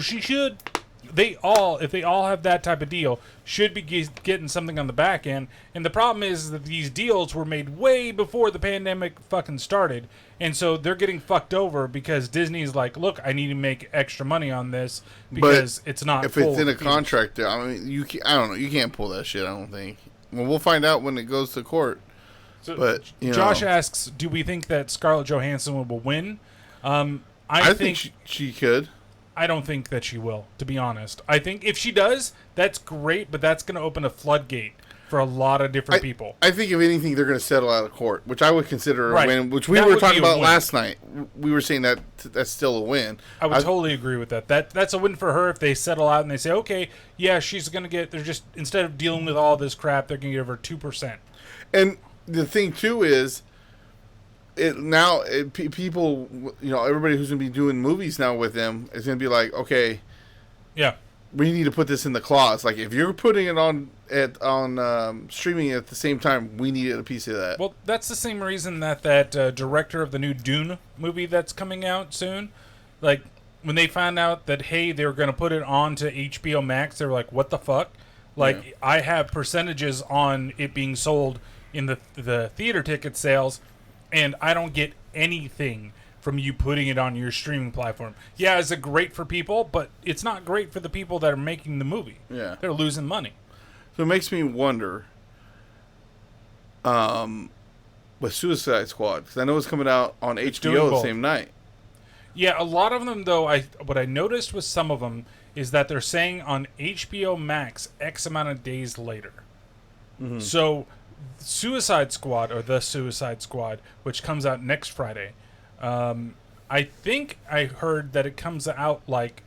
if they all have that type of deal, should be getting something on the back end. And the problem is that these deals were made way before the pandemic fucking started. And so they're getting fucked over because Disney's like, look, I need to make extra money on this because it's not if it's in a contract. I mean, I don't know. You can't pull that shit, I don't think. Well, we'll find out when it goes to court. So, but Josh asks, do we think that Scarlett Johansson will win? I think she could. I don't think that she will, to be honest. I think if she does, that's great, but that's going to open a floodgate for a lot of different people. I think if anything, they're going to settle out of court, which I would consider a win, which we That were would talking be a about win. last night. We were saying that that's still a win. I would totally agree with that. That's a win for her if they settle out and they say, okay, yeah, she's going to get, they're just, instead of dealing with all this crap, they're going to give her 2%. And the thing, too, is people, everybody who's going to be doing movies now with them is going to be like, okay, yeah, we need to put this in the clause. Like, if you're putting it on streaming at the same time, we need a piece of that. Well, that's the same reason that director of the new Dune movie that's coming out soon, like, when they found out that, hey, they were going to put it on to HBO Max, they were like, what the fuck? Like, I have percentages on it being sold in the theater ticket sales, and I don't get anything from you putting it on your streaming platform. Yeah, is it great for people? But it's not great for the people that are making the movie. Yeah. They're losing money. So it makes me wonder with Suicide Squad, because I know it's coming out on HBO the same night. Yeah, a lot of them, though, what I noticed with some of them is that they're saying on HBO Max X amount of days later. Mm-hmm. So Suicide Squad, or The Suicide Squad, which comes out next Friday, I think I heard that it comes out like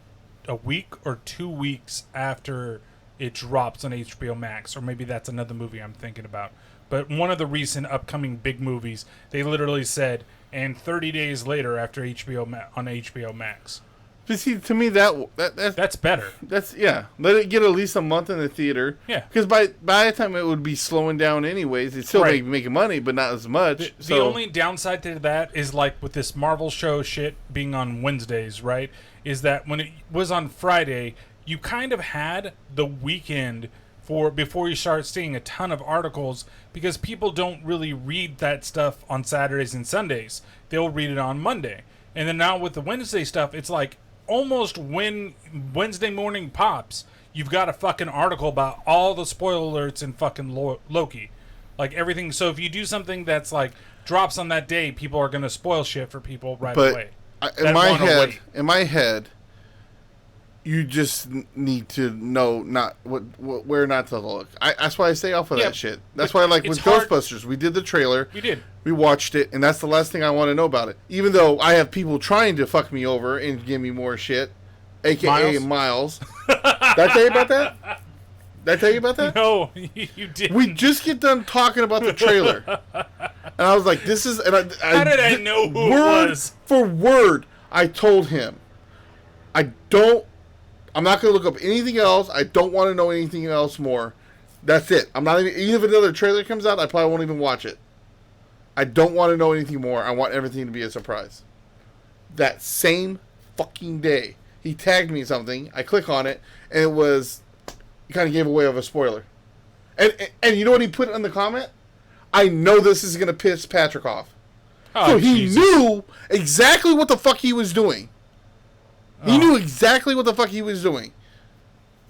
a week or 2 weeks after it drops on HBO Max, or maybe that's another movie I'm thinking about. But one of the recent upcoming big movies, they literally said, and 30 days later after on HBO Max. But see, to me, that's better. Let it get at least a month in the theater. Yeah. Because by the time it would be slowing down anyways, it's still making money, but not as much. The only downside to that is, like, with this Marvel show shit being on Wednesdays, right, is that when it was on Friday, you kind of had the weekend before you start seeing a ton of articles, because people don't really read that stuff on Saturdays and Sundays. They'll read it on Monday. And then now with the Wednesday stuff, it's like, almost when Wednesday morning pops, you've got a fucking article about all the spoiler alerts in fucking Loki. Like, everything. So if you do something that's like drops on that day, people are going to spoil shit for people away. In my head, you just need to know where not to look. That's why I stay off of that shit. That's why, like, with Ghostbusters, we did the trailer. We did. We watched it, and that's the last thing I want to know about it. Even though I have people trying to fuck me over and give me more shit, a.k.a. Miles. Did I tell you about that? Did I tell you about that? No, you didn't. We just get done talking about the trailer. And I was like, this is... And how did I know who it was? For word, I told him, I'm not going to look up anything else. I don't want to know anything else more. That's it. I'm not even if another trailer comes out, I probably won't even watch it. I don't want to know anything more. I want everything to be a surprise. That same fucking day, he tagged me something. I click on it, and he kind of gave away of a spoiler. And you know what he put in the comment? I know this is going to piss Patrick off. Oh, so he knew exactly what the fuck he was doing. He knew exactly what the fuck he was doing.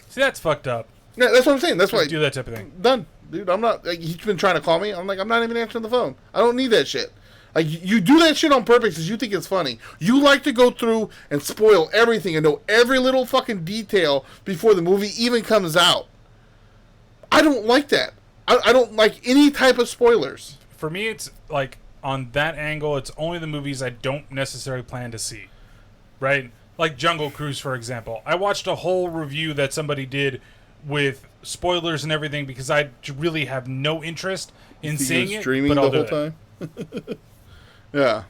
See, that's fucked up. Yeah, that's what I'm saying. That's why I do that type of thing. Done, dude. I'm not. Like, he's been trying to call me. I'm like, I'm not even answering the phone. I don't need that shit. Like, you do that shit on purpose because you think it's funny. You like to go through and spoil everything and know every little fucking detail before the movie even comes out. I don't like that. I don't like any type of spoilers. For me, it's like, on that angle, it's only the movies I don't necessarily plan to see. Right? Like Jungle Cruise, for example. I watched a whole review that somebody did with spoilers and everything because I really have no interest in seeing it. Streaming but I'll the do whole it. time? Yeah.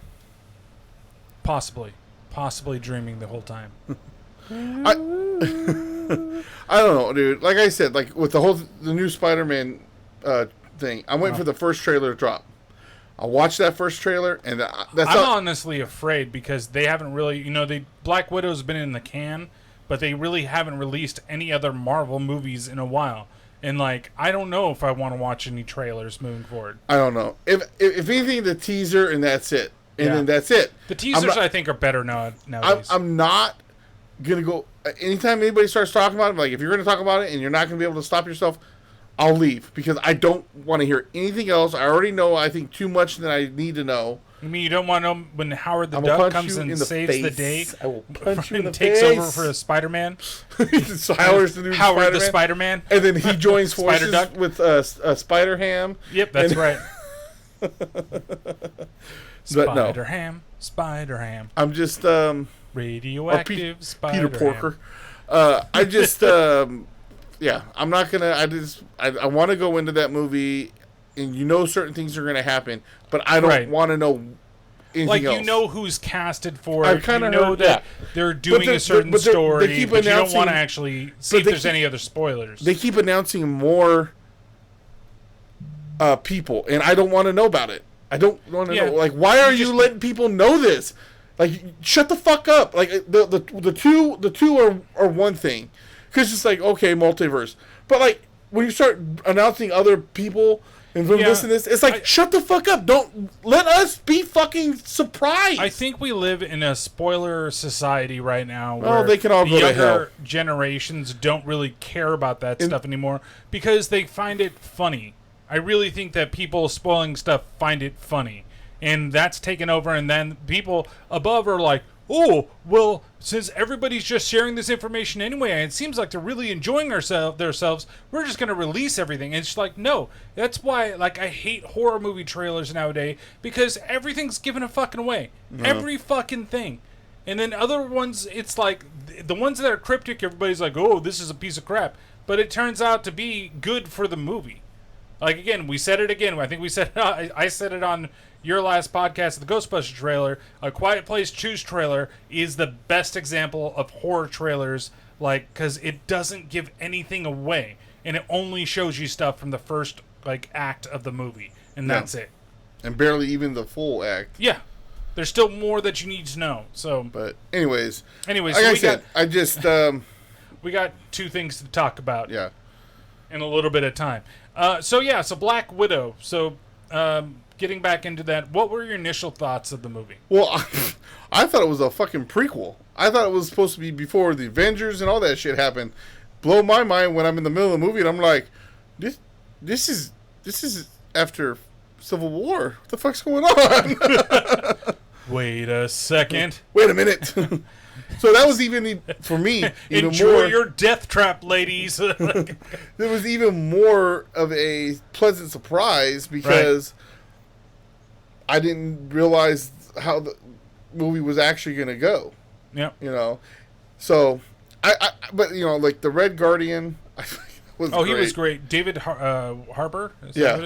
Possibly dreaming the whole time. I don't know, dude. Like I said, like with the new Spider-Man thing, I'm waiting for the first trailer to drop. I'll watch that first trailer, and I'm honestly afraid because they haven't really, Black Widow's been in the can, but they really haven't released any other Marvel movies in a while. And, like, I don't know if I want to watch any trailers moving forward. I don't know. If anything, the teaser, and that's it. And then that's it. The teasers, I think, are better nowadays. I'm not going to go... Anytime anybody starts talking about it, like, if you're going to talk about it and you're not going to be able to stop yourself, I'll leave because I don't want to hear anything else. I already know, I think, too much that I need to know. You mean you don't want to know when Howard the Duck comes and saves the day? I will punch you in the takes face. over for a Spider-Man. So Howard's the new Howard the Spider-Man. And then he joins forces with Spider-Ham. Yep, that's right. Spider-Ham. Spider-Ham. I'm just... radioactive Spider-Ham. Peter Porker. I just... yeah, I'm not going to... I want to go into that movie... And you know certain things are going to happen, but I don't want to know anything else. You know who's casted for it. I've kind of know that they're doing a certain story, but you don't want to actually see if there's any other spoilers. They keep announcing more people, and I don't want to know about it. I don't want to know. Like, why are you letting people know this? Like, shut the fuck up. Like, the two are one thing, because it's like, okay, multiverse, but like when you start announcing other people. And from this and this, it's like, shut the fuck up. Don't let us be fucking surprised. I think we live in a spoiler society right now where they can all go to hell. Younger generations don't really care about that stuff anymore because they find it funny. I really think that people spoiling stuff find it funny. And that's taken over, and then people above are like, oh, well, since everybody's just sharing this information anyway, and it seems like they're really enjoying themselves, we're just going to release everything. And it's like, no. That's why, like, I hate horror movie trailers nowadays, because everything's given a fucking away. No. Every fucking thing. And then other ones, it's like, the ones that are cryptic, everybody's like, oh, this is a piece of crap. But it turns out to be good for the movie. Like, again, we said it again. I think we said I said it on your last podcast, the Ghostbusters trailer. A Quiet Place Choose trailer is the best example of horror trailers, like, because it doesn't give anything away, and it only shows you stuff from the first, like, act of the movie, and that's it. And barely even the full act. Yeah. There's still more that you need to know. So, but anyways, like I said, I just we got two things to talk about. Yeah. In a little bit of time. So Black Widow. So, getting back into that, what were your initial thoughts of the movie? Well, I thought it was a fucking prequel. I thought it was supposed to be before the Avengers and all that shit happened. Blow my mind when I'm in the middle of the movie and I'm like, this is after Civil War. What the fuck's going on? Wait a second. Wait a minute. So that was even, for me, even enjoy more, your death trap, ladies. There was even more of a pleasant surprise because I didn't realize how the movie was actually going to go. Yeah. You know? So, but, you know, like the Red Guardian was great. He was great. David Harper?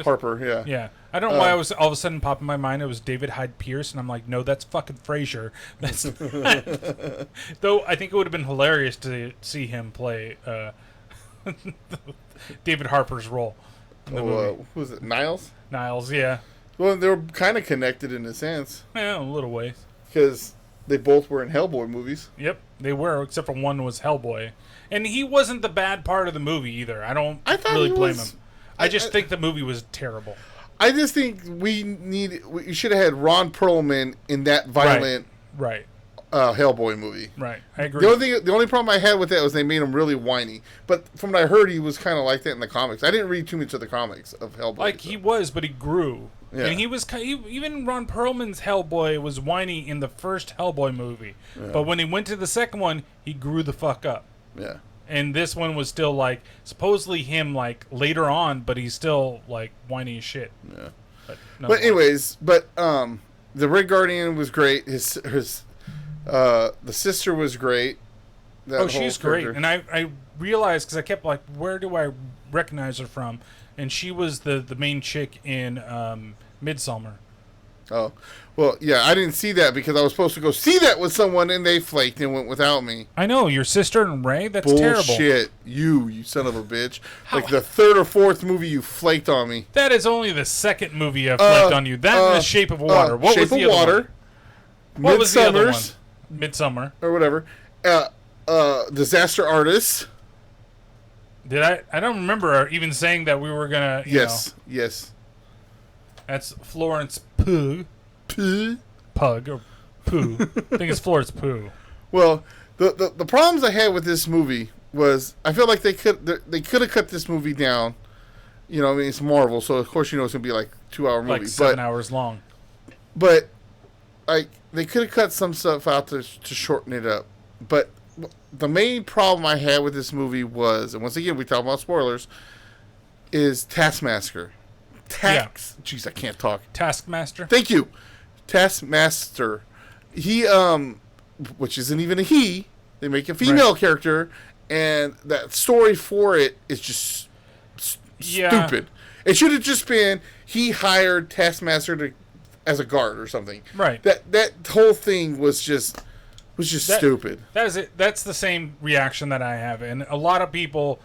Harper, yeah. Yeah. I don't know why I was all of a sudden popping in my mind it was David Hyde Pierce, and I'm like, no, that's fucking Frasier. That's though I think it would have been hilarious to see him play David Harper's role in the movie. Who was it? Niles? Niles, yeah. Well, they were kind of connected in a sense. Yeah, a little ways. Because they both were in Hellboy movies. Yep, they were, except for one was Hellboy. And he wasn't the bad part of the movie either. I don't really blame him. I just think the movie was terrible. I just think we should have had Ron Perlman in that violent Hellboy movie. Right, I agree. The only problem I had with that was they made him really whiny. But from what I heard, he was kind of like that in the comics. I didn't read too much of the comics of Hellboy. Like, he was, but he grew. Yeah. And he was even Ron Perlman's Hellboy was whiny in the first Hellboy movie. Yeah. But when he went to the second one, he grew the fuck up. Yeah. And this one was still, like, supposedly him, like, later on, but he's still, like, whiny as shit. Yeah. But anyways, the Red Guardian was great. The sister was great. She's great. And I realized, because I kept, like, where do I recognize her from? And she was the main chick in Midsommar. Oh. Well, yeah, I didn't see that because I was supposed to go see that with someone, and they flaked and went without me. I know, your sister and Ray? That's terrible. Bullshit. You son of a bitch. Like the third or fourth movie you flaked on me. That is only the second movie I've flaked on you. That and The Shape of Water. What was the other one? What was the other one? Midsommar. Or whatever. Disaster Artist. Did I don't remember even saying that we were going to, Yes. That's Florence Pugh. Pug or Pooh. I think it's Florence Pugh. Well, the problems I had with this movie was I feel like they could have cut this movie down You know, I mean, it's Marvel, so of course you know it's gonna be like 2-hour movie, like 7 hours long. But like they could have cut some stuff out to shorten it up. But the main problem I had with this movie was, and once again we talk about spoilers, is Taskmaster. Jeez, I can't talk. Taskmaster. Thank you, Taskmaster. He which isn't even a he. They make a female character, and that story for it is just stupid. It should have just been he hired Taskmaster as a guard or something. Right. That whole thing was just stupid. That is it. That's the same reaction that I have, and a lot of people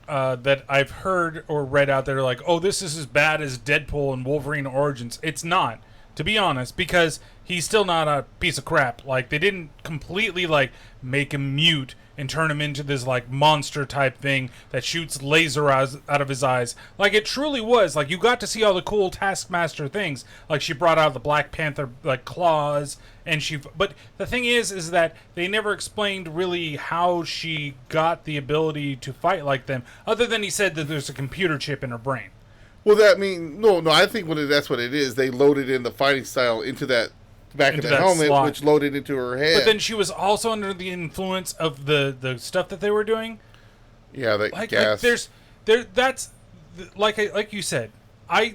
that I've heard or read out there are like, "Oh, this is as bad as Deadpool and Wolverine Origins." It's not, to be honest, because he's still not a piece of crap. Like, they didn't completely like make him mute and turn him into this like monster type thing that shoots laser out of his eyes. Like, it truly was. Like, you got to see all the cool Taskmaster things. Like, she brought out the Black Panther like claws, and but the thing is that they never explained really how she got the ability to fight like them, other than he said that there's a computer chip in her brain. Well, no, I think that's what it is. They loaded in the fighting style into that back of the helmet, slot, which loaded into her head. But then she was also under the influence of the stuff that they were doing. Yeah, that gas. That's like you said. I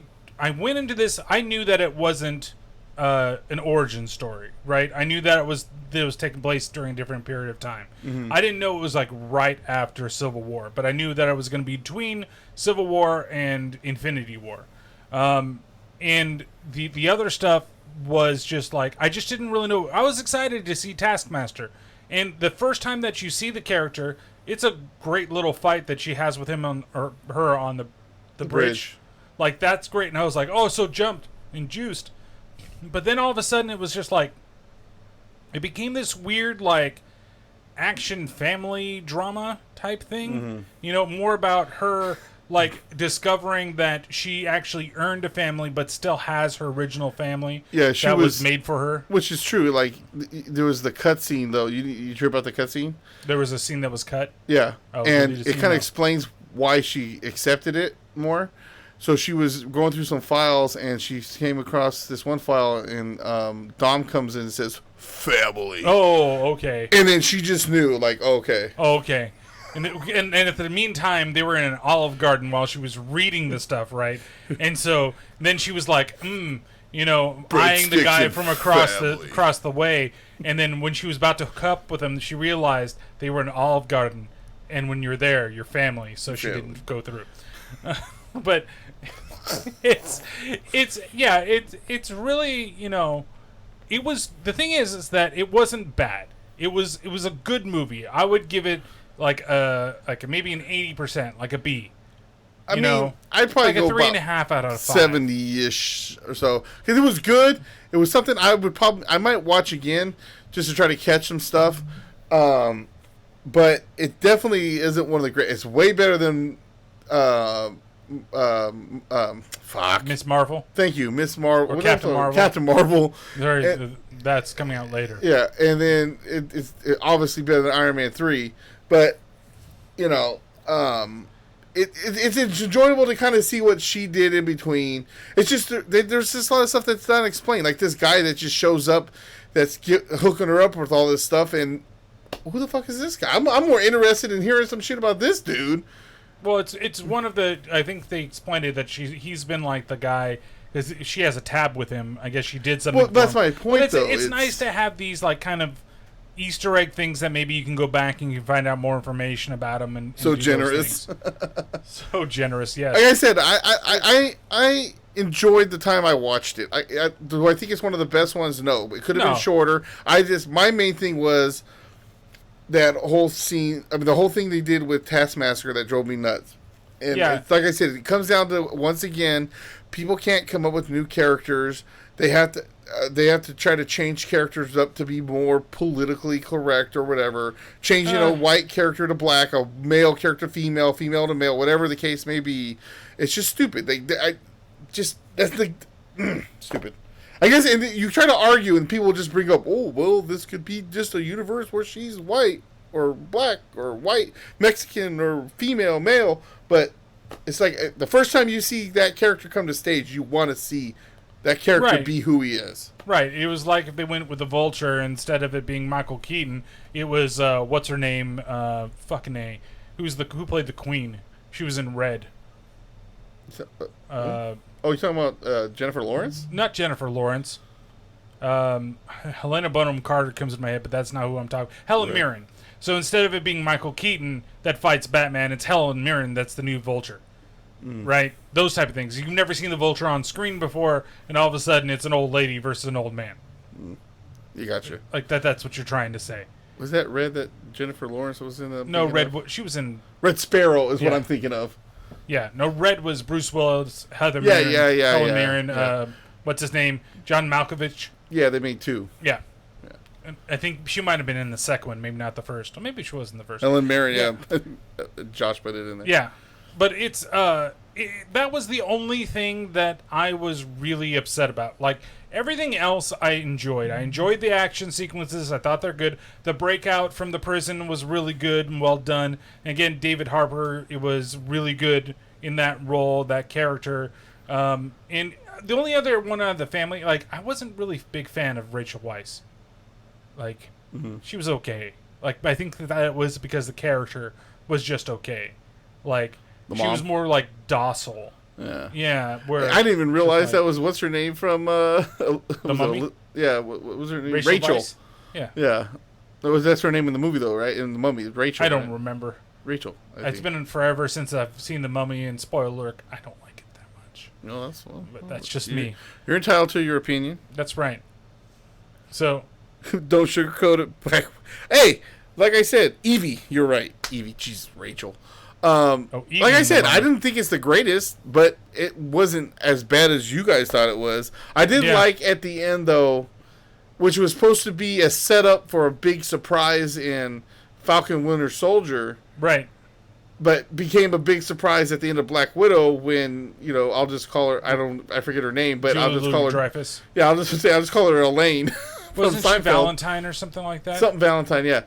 went into this. I knew that it wasn't an origin story, right? I knew that it was taking place during a different period of time. Mm-hmm. I didn't know it was like right after Civil War, but I knew that it was going to be between Civil War and Infinity War, and the other stuff was just like, I just didn't really know. I was excited to see Taskmaster, and the first time that you see the character, it's a great little fight that she has with him or her on the bridge. Like, that's great, and I was like, oh, so jumped and juiced. But then all of a sudden it was just like, it became this weird like action family drama type thing. Mm-hmm. You know, more about her like discovering that she actually earned a family but still has her original family. Yeah, that was made for her. Which is true. Like, there was the cutscene though. You hear about the cutscene? There was a scene that was cut. Yeah, and it kind of explains why she accepted it more. So she was going through some files, and she came across this one file, and Dom comes in and says, "Family." Oh, okay. And then she just knew, like, okay. Oh, okay. And at the meantime, they were in an Olive Garden while she was reading the stuff, right? And so then she was like, eyeing the guy from across the way. And then when she was about to hook up with him, she realized they were in an Olive Garden, and when you're there, you're family. So she didn't go through. But it's really, it was, the thing is that it wasn't bad. It was a good movie. I would give it like maybe an 80%, like a B. I'd probably like go a 3.5 out of 5, 70-ish or so, because it was good. It was something I might watch again just to try to catch some stuff. But it definitely isn't one of the great. It's way better than Miss Marvel. Thank you, Miss Marvel. Or Captain Marvel. Captain Marvel. That's coming out later. Yeah, and then it's obviously better than Iron Man 3. But it's enjoyable to kind of see what she did in between. It's just there's just a lot of stuff that's not explained. Like this guy that just shows up, that's hooking her up with all this stuff, and who the fuck is this guy? I'm more interested in hearing some shit about this dude. Well, it's one of the, I think they explained it that he's been like the guy, because she has a tab with him. I guess she did something. Well, that's my point, though. It's nice to have these like kind of Easter egg things that maybe you can go back and you can find out more information about him. And so generous. So generous, yes. Like I said, I enjoyed the time I watched it. Do I think it's one of the best ones? No. It could have been shorter. My main thing was that whole scene, the whole thing they did with Taskmaster that drove me nuts. And like I said, it comes down to, once again, people can't come up with new characters. They have to try to change characters up to be more politically correct or whatever. Changing a white character to black, a male character to female, female to male, whatever the case may be. It's just stupid. Stupid. I guess, and you try to argue, and people just bring up, oh, well, this could be just a universe where she's white or black or white, Mexican or female, male, but it's like the first time you see that character come to stage, you want to see that character be who he is. Right. It was like if they went with the Vulture instead of it being Michael Keaton. It was what's her name? Fucking A. Who played the Queen? She was in Red. Oh, you're talking about Jennifer Lawrence? Not Jennifer Lawrence. Helena Bonham Carter comes in my head, but that's not who I'm talking. Helen Mirren. So instead of it being Michael Keaton that fights Batman, it's Helen Mirren that's the new Vulture. Right? Those type of things. You've never seen the Vulture on screen before, and all of a sudden it's an old lady versus an old man. You gotcha. Like that's what you're trying to say. Was that Red that Jennifer Lawrence was in? No, Red. She was in Red Sparrow is what I'm thinking of. Yeah, no, Red was Bruce Willis, Heather Mirren, Helen Mirren, what's his name? John Malkovich. Yeah, they made 2. Yeah. I think she might have been in the second one, maybe not the first. Or maybe she was in the first Helen Mirren, Josh put it in there. Yeah. But it's that was the only thing that I was really upset about. Like everything else I enjoyed. I enjoyed the action sequences. I thought they're good. The breakout from the prison was really good and well done. And again, David Harbour, it was really good in that role, that character. And the only other one out of the family, like I wasn't really a big fan of Rachel Weisz. Like she was okay. Like I think that was because the character was just okay. Like she was more like docile. Yeah. Yeah. Where I didn't even realize that was what's her name from The Mummy? What was her name? Rachel. Yeah. Yeah. That's her name in the movie though, right? In the Mummy, Rachel. I don't remember. Rachel. It's been forever since I've seen the Mummy, and spoiler alert, I don't like it that much. No, but that's just me. You're entitled to your opinion. That's right. So don't sugarcoat it. Hey, like I said, Evie, you're right. Evie, jeez, Rachel. Evie, like I said, I didn't think it's the greatest, but it wasn't as bad as you guys thought it was. I did like at the end, though, which was supposed to be a setup for a big surprise in Falcon Winter Soldier. Right. But became a big surprise at the end of Black Widow when, I'll just call her, I forget her name, but I'll just call her Dreyfus. Yeah, I'll just call her Elaine. Wasn't she Valentine or something like that? Something Valentine, yeah.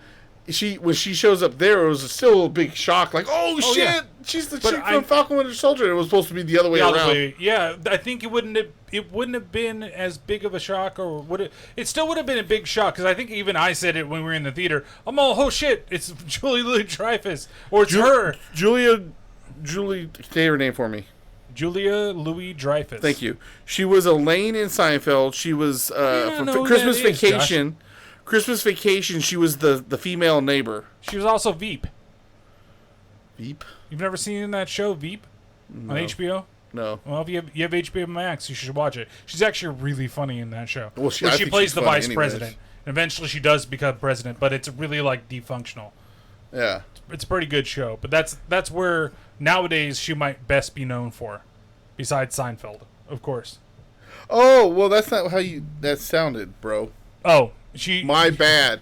When she shows up there, it was still a big shock. Like, oh shit, yeah. She's the chick from Falcon Winter Soldier. It was supposed to be the other way around. Yeah, I think it wouldn't have been as big of a shock, or would it? It still would have been a big shock because I think even I said it when we were in the theater. I'm all, oh shit, it's Julie Louis-Dreyfus, or it's her. Julie, say her name for me. Julia Louis-Dreyfus. Thank you. She was Elaine in Seinfeld. She was from Christmas Vacation. Josh. Christmas Vacation, she was the female neighbor. She was also Veep. Veep? You've never seen that show, Veep? No. On HBO? No. Well, if you have HBO Max, you should watch it. She's actually really funny in that show. Well, she plays the vice president. And eventually she does become president, but it's really like defunctional. Yeah. It's a pretty good show. But that's where nowadays she might best be known for. Besides Seinfeld, of course. Oh, well, that's not how that sounded, bro. Oh. My bad.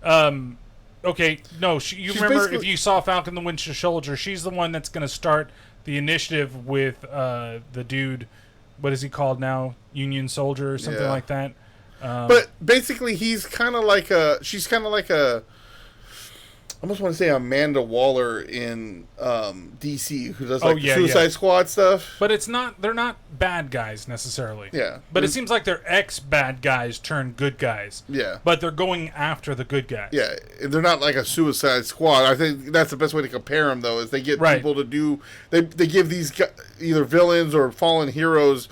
Okay, no. You remember if you saw Falcon the Winter Soldier, she's the one that's going to start the initiative with the dude. What is he called now? Union Soldier or something like that. But basically, she's kind of like a. I almost want to say Amanda Waller in DC, who does Suicide Squad stuff. But they're not bad guys necessarily. Yeah. But it seems like they're ex-bad guys turned good guys. Yeah. But they're going after the good guys. Yeah. They're not like a Suicide Squad. I think that's the best way to compare them, though, is they get people to do... They give these either villains or fallen heroes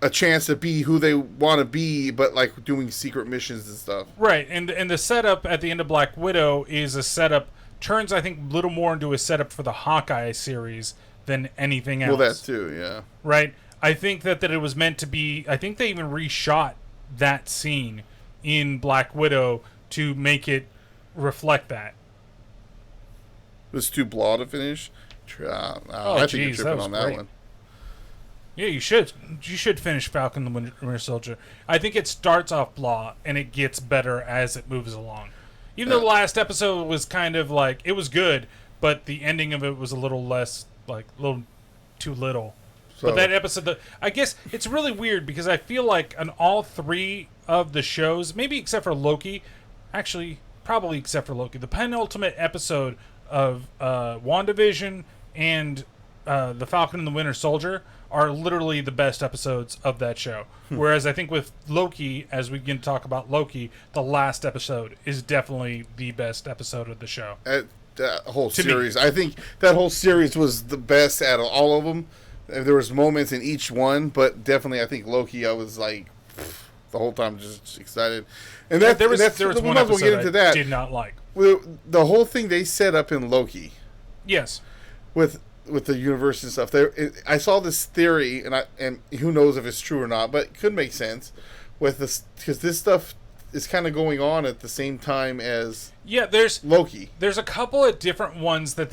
a chance to be who they want to be, but like doing secret missions and stuff. Right, and the setup at the end of Black Widow is a setup, turns I think a little more into a setup for the Hawkeye series than anything else. Well, that too, yeah. Right, I think that it was meant to be, I think they even reshot that scene in Black Widow to make it reflect that. It was too blah to finish? I think you're tripping on that one. Yeah, you should. You should finish Falcon the Winter Soldier. I think it starts off blah, and it gets better as it moves along. Even though the last episode was kind of like, it was good, but the ending of it was a little less, like, a little too little. So, but that episode, I guess it's really weird because I feel like on all three of the shows, maybe except for Loki, actually, probably except for Loki, the penultimate episode of WandaVision and The Falcon and the Winter Soldier are literally the best episodes of that show. Whereas I think with Loki, as we begin to talk about Loki, the last episode is definitely the best episode of the show. That whole series, I think that whole series was the best out of all of them. There was moments in each one, but definitely I think Loki, I was like the whole time just excited. And there was one episode I did not like. The whole thing they set up in Loki. Yes. With the universe and stuff. I saw this theory, and who knows if it's true or not, but it could make sense with this, because this stuff is kind of going on at the same time as there's Loki. There's a couple of different ones that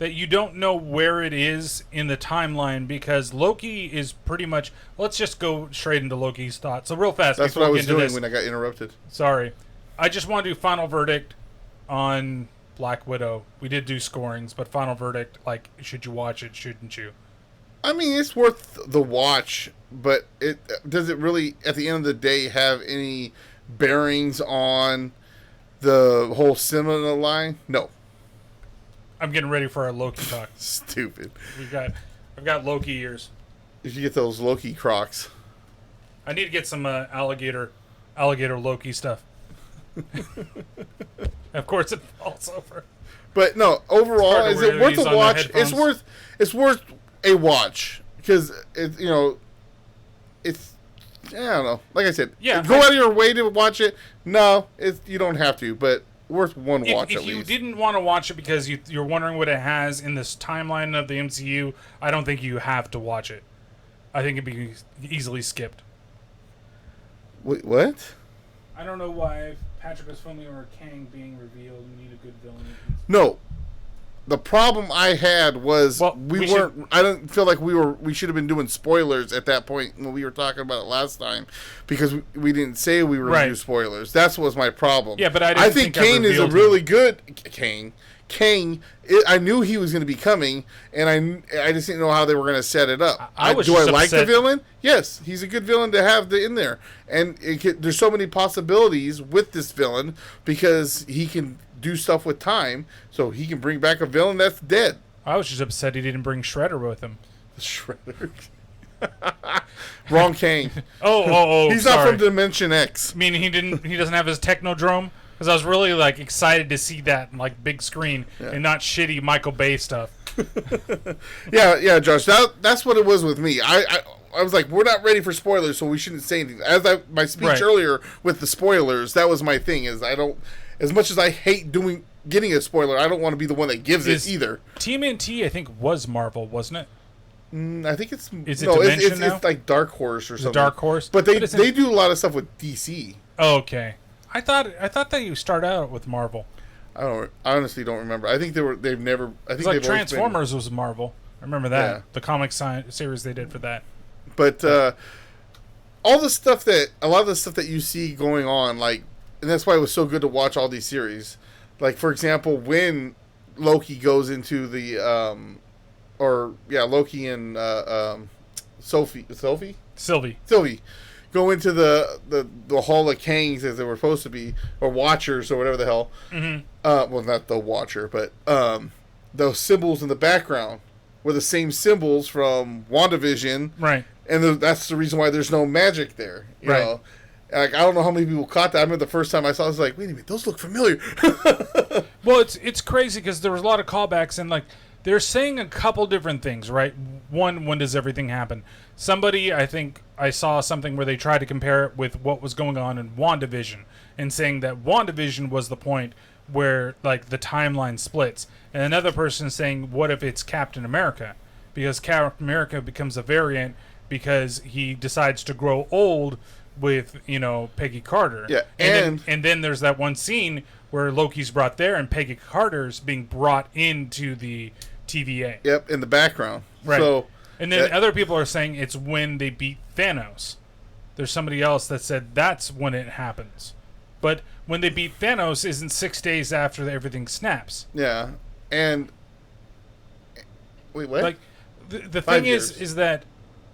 you don't know where it is in the timeline, because Loki is pretty much. Let's just go straight into Loki's thoughts. So real fast. That's what I was doing when I got interrupted. Sorry, I just want to do final verdict on Black Widow. We did do scorings, but final verdict, like, should you watch it, shouldn't you? I mean, it's worth the watch, but does it really, at the end of the day, have any bearings on the whole cinema line? No. I'm getting ready for our Loki talk. Stupid. I've got Loki ears. You should get those Loki Crocs. I need to get some alligator Loki stuff. Of course, it falls over. But no, overall, is it worth a watch? It's worth a watch, because I don't know. Like I said, go out of your way to watch it. No, you don't have to, but worth one watch at least. If you didn't want to watch it because you're wondering what it has in this timeline of the MCU, I don't think you have to watch it. I think it'd be easily skipped. Wait, what? I don't know why Patrick was filming or Kang being revealed. We need a good villain. No. The problem I had was we weren't. I don't feel like we should have been doing spoilers at that point when we were talking about it last time, because we didn't say we were going to do spoilers. That was my problem. Yeah, but I think Kang is a really good Kang. I knew he was going to be coming, and I just didn't know how they were going to set it up. Do I like the villain? Yes, he's a good villain to have in there, and there's so many possibilities with this villain, because he can do stuff with time, so he can bring back a villain that's dead. I was just upset he didn't bring Shredder with him. Shredder. Wrong Kang. Oh! He's not from Dimension X. I mean, he doesn't have his Technodrome. Because I was really excited to see that big screen and not shitty Michael Bay stuff. yeah, Josh. That's what it was with me. I was like, we're not ready for spoilers, so we shouldn't say anything. My speech earlier with the spoilers, that was my thing. Is I don't, as much as I hate getting a spoiler, I don't want to be the one that gives it either. TMNT, I think, was Marvel, wasn't it? I think it's now? It's like Dark Horse or something. Dark Horse, but they do a lot of stuff with DC. Oh, okay. I thought that you start out with Marvel. I honestly don't remember. I think they've never. I think Transformers was Marvel. I remember that. Yeah. The comic series they did for that. But a lot of the stuff that you see going on, and that's why it was so good to watch all these series. Like, for example, when Loki goes into the Loki and Sylvie go into the Hall of Kangs, as they were supposed to be, or Watchers, or whatever the hell. Mm-hmm. Well, not the Watcher, but those symbols in the background were the same symbols from WandaVision. Right. And that's the reason why there's no magic there. You know? I don't know how many people caught that. I remember the first time I saw it, I was like, wait a minute, those look familiar. Well, it's crazy, because there was a lot of callbacks, and they're saying a couple different things, right? One, when does everything happen? Somebody, I think I saw something where they tried to compare it with what was going on in WandaVision, and saying that WandaVision was the point where the timeline splits. And another person saying, what if it's Captain America? Because Captain America becomes a variant because he decides to grow old with, Peggy Carter. Yeah, and then there's that one scene where Loki's brought there and Peggy Carter's being brought into the TVA. Yep, in the background. Right. So, and then other people are saying it's when they beat Thanos. There's somebody else that said that's when it happens. But when they beat Thanos isn't 6 days after everything snaps. Yeah. And wait, what? The thing is that,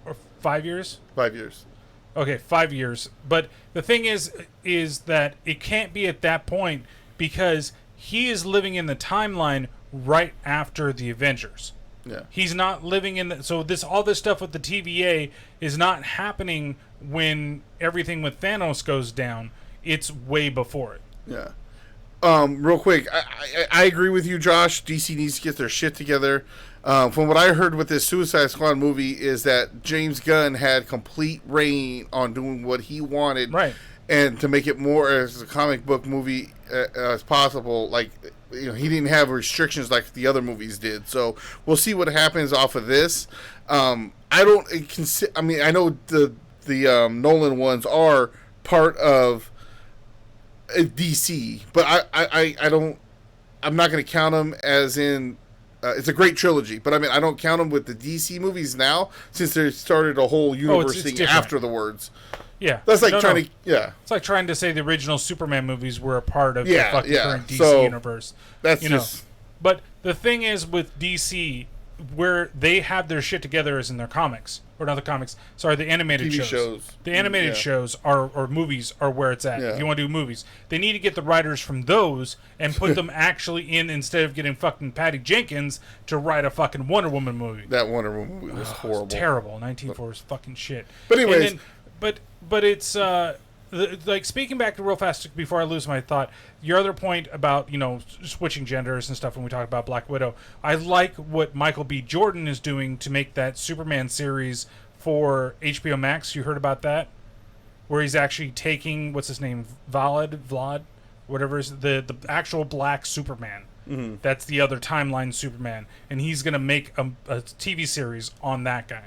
or 5 years? 5 years. Okay, 5 years. But the thing is that it can't be at that point, because he is living in the timeline right after the Avengers. Yeah. He's not living in the, so all this stuff with the TVA is not happening when everything with Thanos goes down. It's way before it. Yeah. Real quick, I agree with you, Josh. DC needs to get their shit together. From what I heard with this Suicide Squad movie is that James Gunn had complete reign on doing what he wanted. Right. And to make it more as a comic book movie as possible, like, you know, he didn't have restrictions like the other movies did. So we'll see what happens off of this. I mean, I know the Nolan ones are part of DC, but I'm not going to count them as in. It's a great trilogy, but I mean, I don't count them with the DC movies now since they started a whole universe thing afterwards. Yeah, that's like to. Yeah, it's like trying to say the original Superman movies were a part of the fucking current DC universe. That's just. But the thing is with DC, where they have their shit together is in their comics, or not the comics. Sorry, the animated TV shows. The animated shows or movies are where it's at. Yeah. If you want to do movies, they need to get the writers from those and put them actually in instead of getting fucking Patty Jenkins to write a fucking Wonder Woman movie. That Wonder Woman movie was horrible. It's terrible. 1984 is fucking shit. But anyways, but it's like speaking back to real fast before I lose my thought. Your other point about switching genders and stuff when we talk about Black Widow, I like what Michael B. Jordan is doing to make that Superman series for HBO Max. You heard about that, where he's actually taking what's his name, Vlad, whatever is the actual Black Superman. Mm-hmm. That's the other timeline Superman, and he's gonna make a TV series on that guy.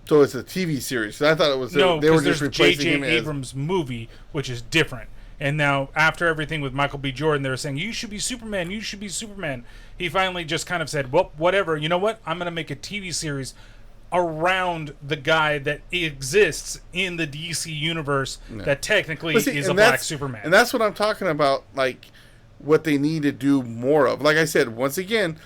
So it's a TV series. I thought it was no, they were just there's replacing him J.J. Abrams' movie, which is different. And now, after everything with Michael B. Jordan, they were saying, you should be Superman, you should be Superman. He finally just kind of said, well, whatever, you know what? I'm going to make a TV series around the guy that exists in the DC universe that technically is a Black Superman. And that's what I'm talking about, like, what they need to do more of. Like I said, once again,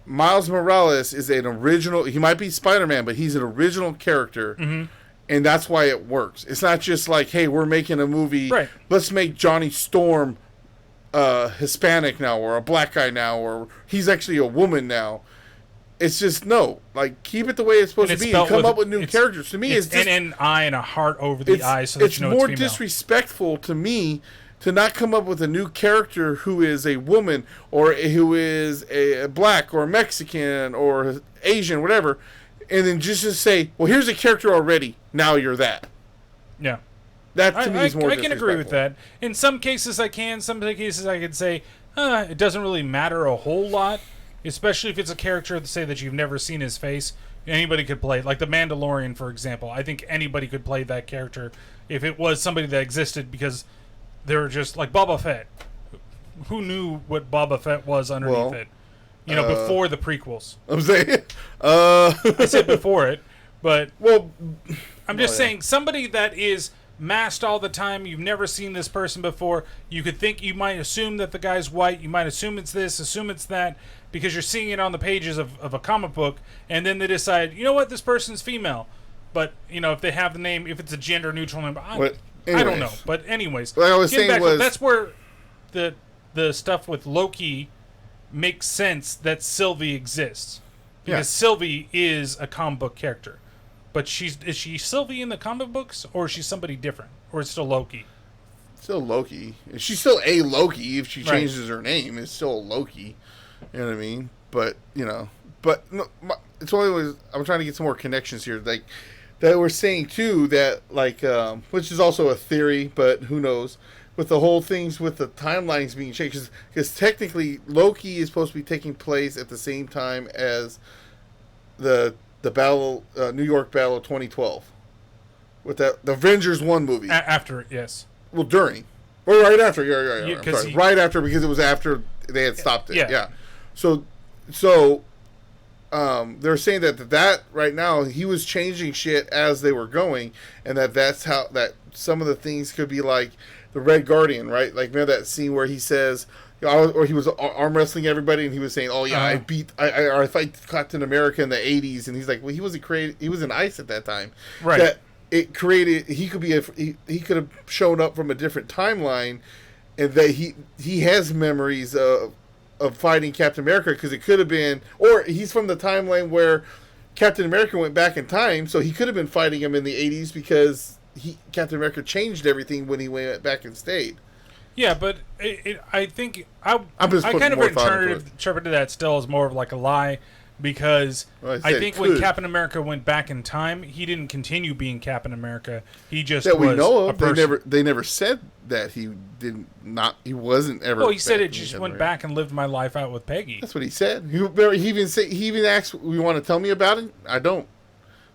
Miles Morales is an original. He might be Spider-Man, but he's an original character. Mm-hmm. And that's why it works. It's not just like, hey, we're making a movie. Right. Let's make Johnny Storm Hispanic now, or a black guy now, or he's actually a woman now. It's just, no. Like, keep it the way it's supposed to be and come up with new characters. To me, it's just an eye and a heart over the eye so that it's more disrespectful to me to not come up with a new character who is a woman or who is a black or Mexican or Asian, whatever, and then just say, well, here's a character already. Now you're that. Yeah. That to me is more I can agree with that. In some cases I can. Some cases I could say, it doesn't really matter a whole lot, especially if it's a character, say, that you've never seen his face. Anybody could play. Like the Mandalorian, for example. I think anybody could play that character if it was somebody that existed, because they were just like Boba Fett. Who knew what Boba Fett was underneath it? Before the prequels. I'm saying, I said before it, but I'm just saying somebody that is masked all the time. You've never seen this person before. You might assume that the guy's white. You might assume it's this, assume it's that, because you're seeing it on the pages of a comic book, and then they decide, you know what, this person's female. But if they have the name, if it's a gender neutral name, I don't know. But anyways, what I was saying was that's where the stuff with Loki makes sense, that Sylvie exists, because Sylvie is a comic book character. But is she Sylvie in the comic books, or is she somebody different, or is it still Loki? Still Loki. She's still a Loki. If she changes her name, it's still Loki. You know what I mean? But no, it's only I'm trying to get some more connections here. Like that we're saying too that which is also a theory, but who knows? With the whole things with the timelines being changed, because technically Loki is supposed to be taking place at the same time as the battle, New York Battle of 2012, with the Avengers 1 movie. After it, yes. Well, during. Or right after. Yeah. I'm sorry. Right after, because it was after they had stopped it. Yeah. So they're saying that right now, he was changing shit as they were going, and that's how that some of the things could be like the Red Guardian, right? Like, remember that scene where he says, or he was arm wrestling everybody, and he was saying, "Oh yeah, I fight Captain America in the '80s," and he's like, "Well, he was in ice at that time." Right. That it created. He could could have shown up from a different timeline, and that he has memories of of fighting Captain America, because it could have been, or he's from the timeline where Captain America went back in time, so he could have been fighting him in the 80s because Captain America changed everything when he went back and stayed. Yeah, but I think I just kind of more thought into interpreted that still as more of like a lie, because I think when Captain America went back in time, he didn't continue being Captain America. He just that we was know a of. person. They never said that he wasn't ever. Well, he said it just went back and lived my life out with Peggy. That's what he said. He even asked, "You want to tell me about it?" I don't.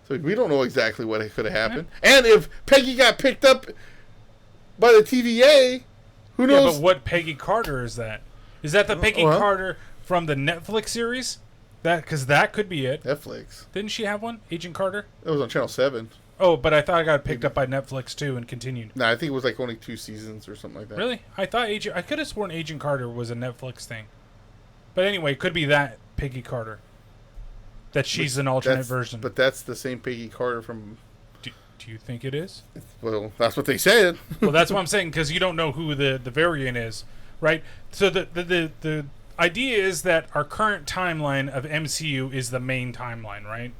So we don't know exactly what could have happened. Yeah. And if Peggy got picked up by the TVA, who knows? Yeah, but what Peggy Carter is that? Is that the Peggy Carter from the Netflix series? Because that could be it. Netflix. Didn't she have one? Agent Carter? It was on Channel 7. Oh, but I thought I got picked up by Netflix too and continued. No, I think it was like only 2 seasons or something like that. Really? I could have sworn Agent Carter was a Netflix thing. But anyway, it could be that Peggy Carter. That she's an alternate version. But that's the same Peggy Carter from... Do you think it is? Well, that's what they said. Well, that's what I'm saying, because you don't know who the variant is, right? So the idea is that our current timeline of MCU is the main timeline, right?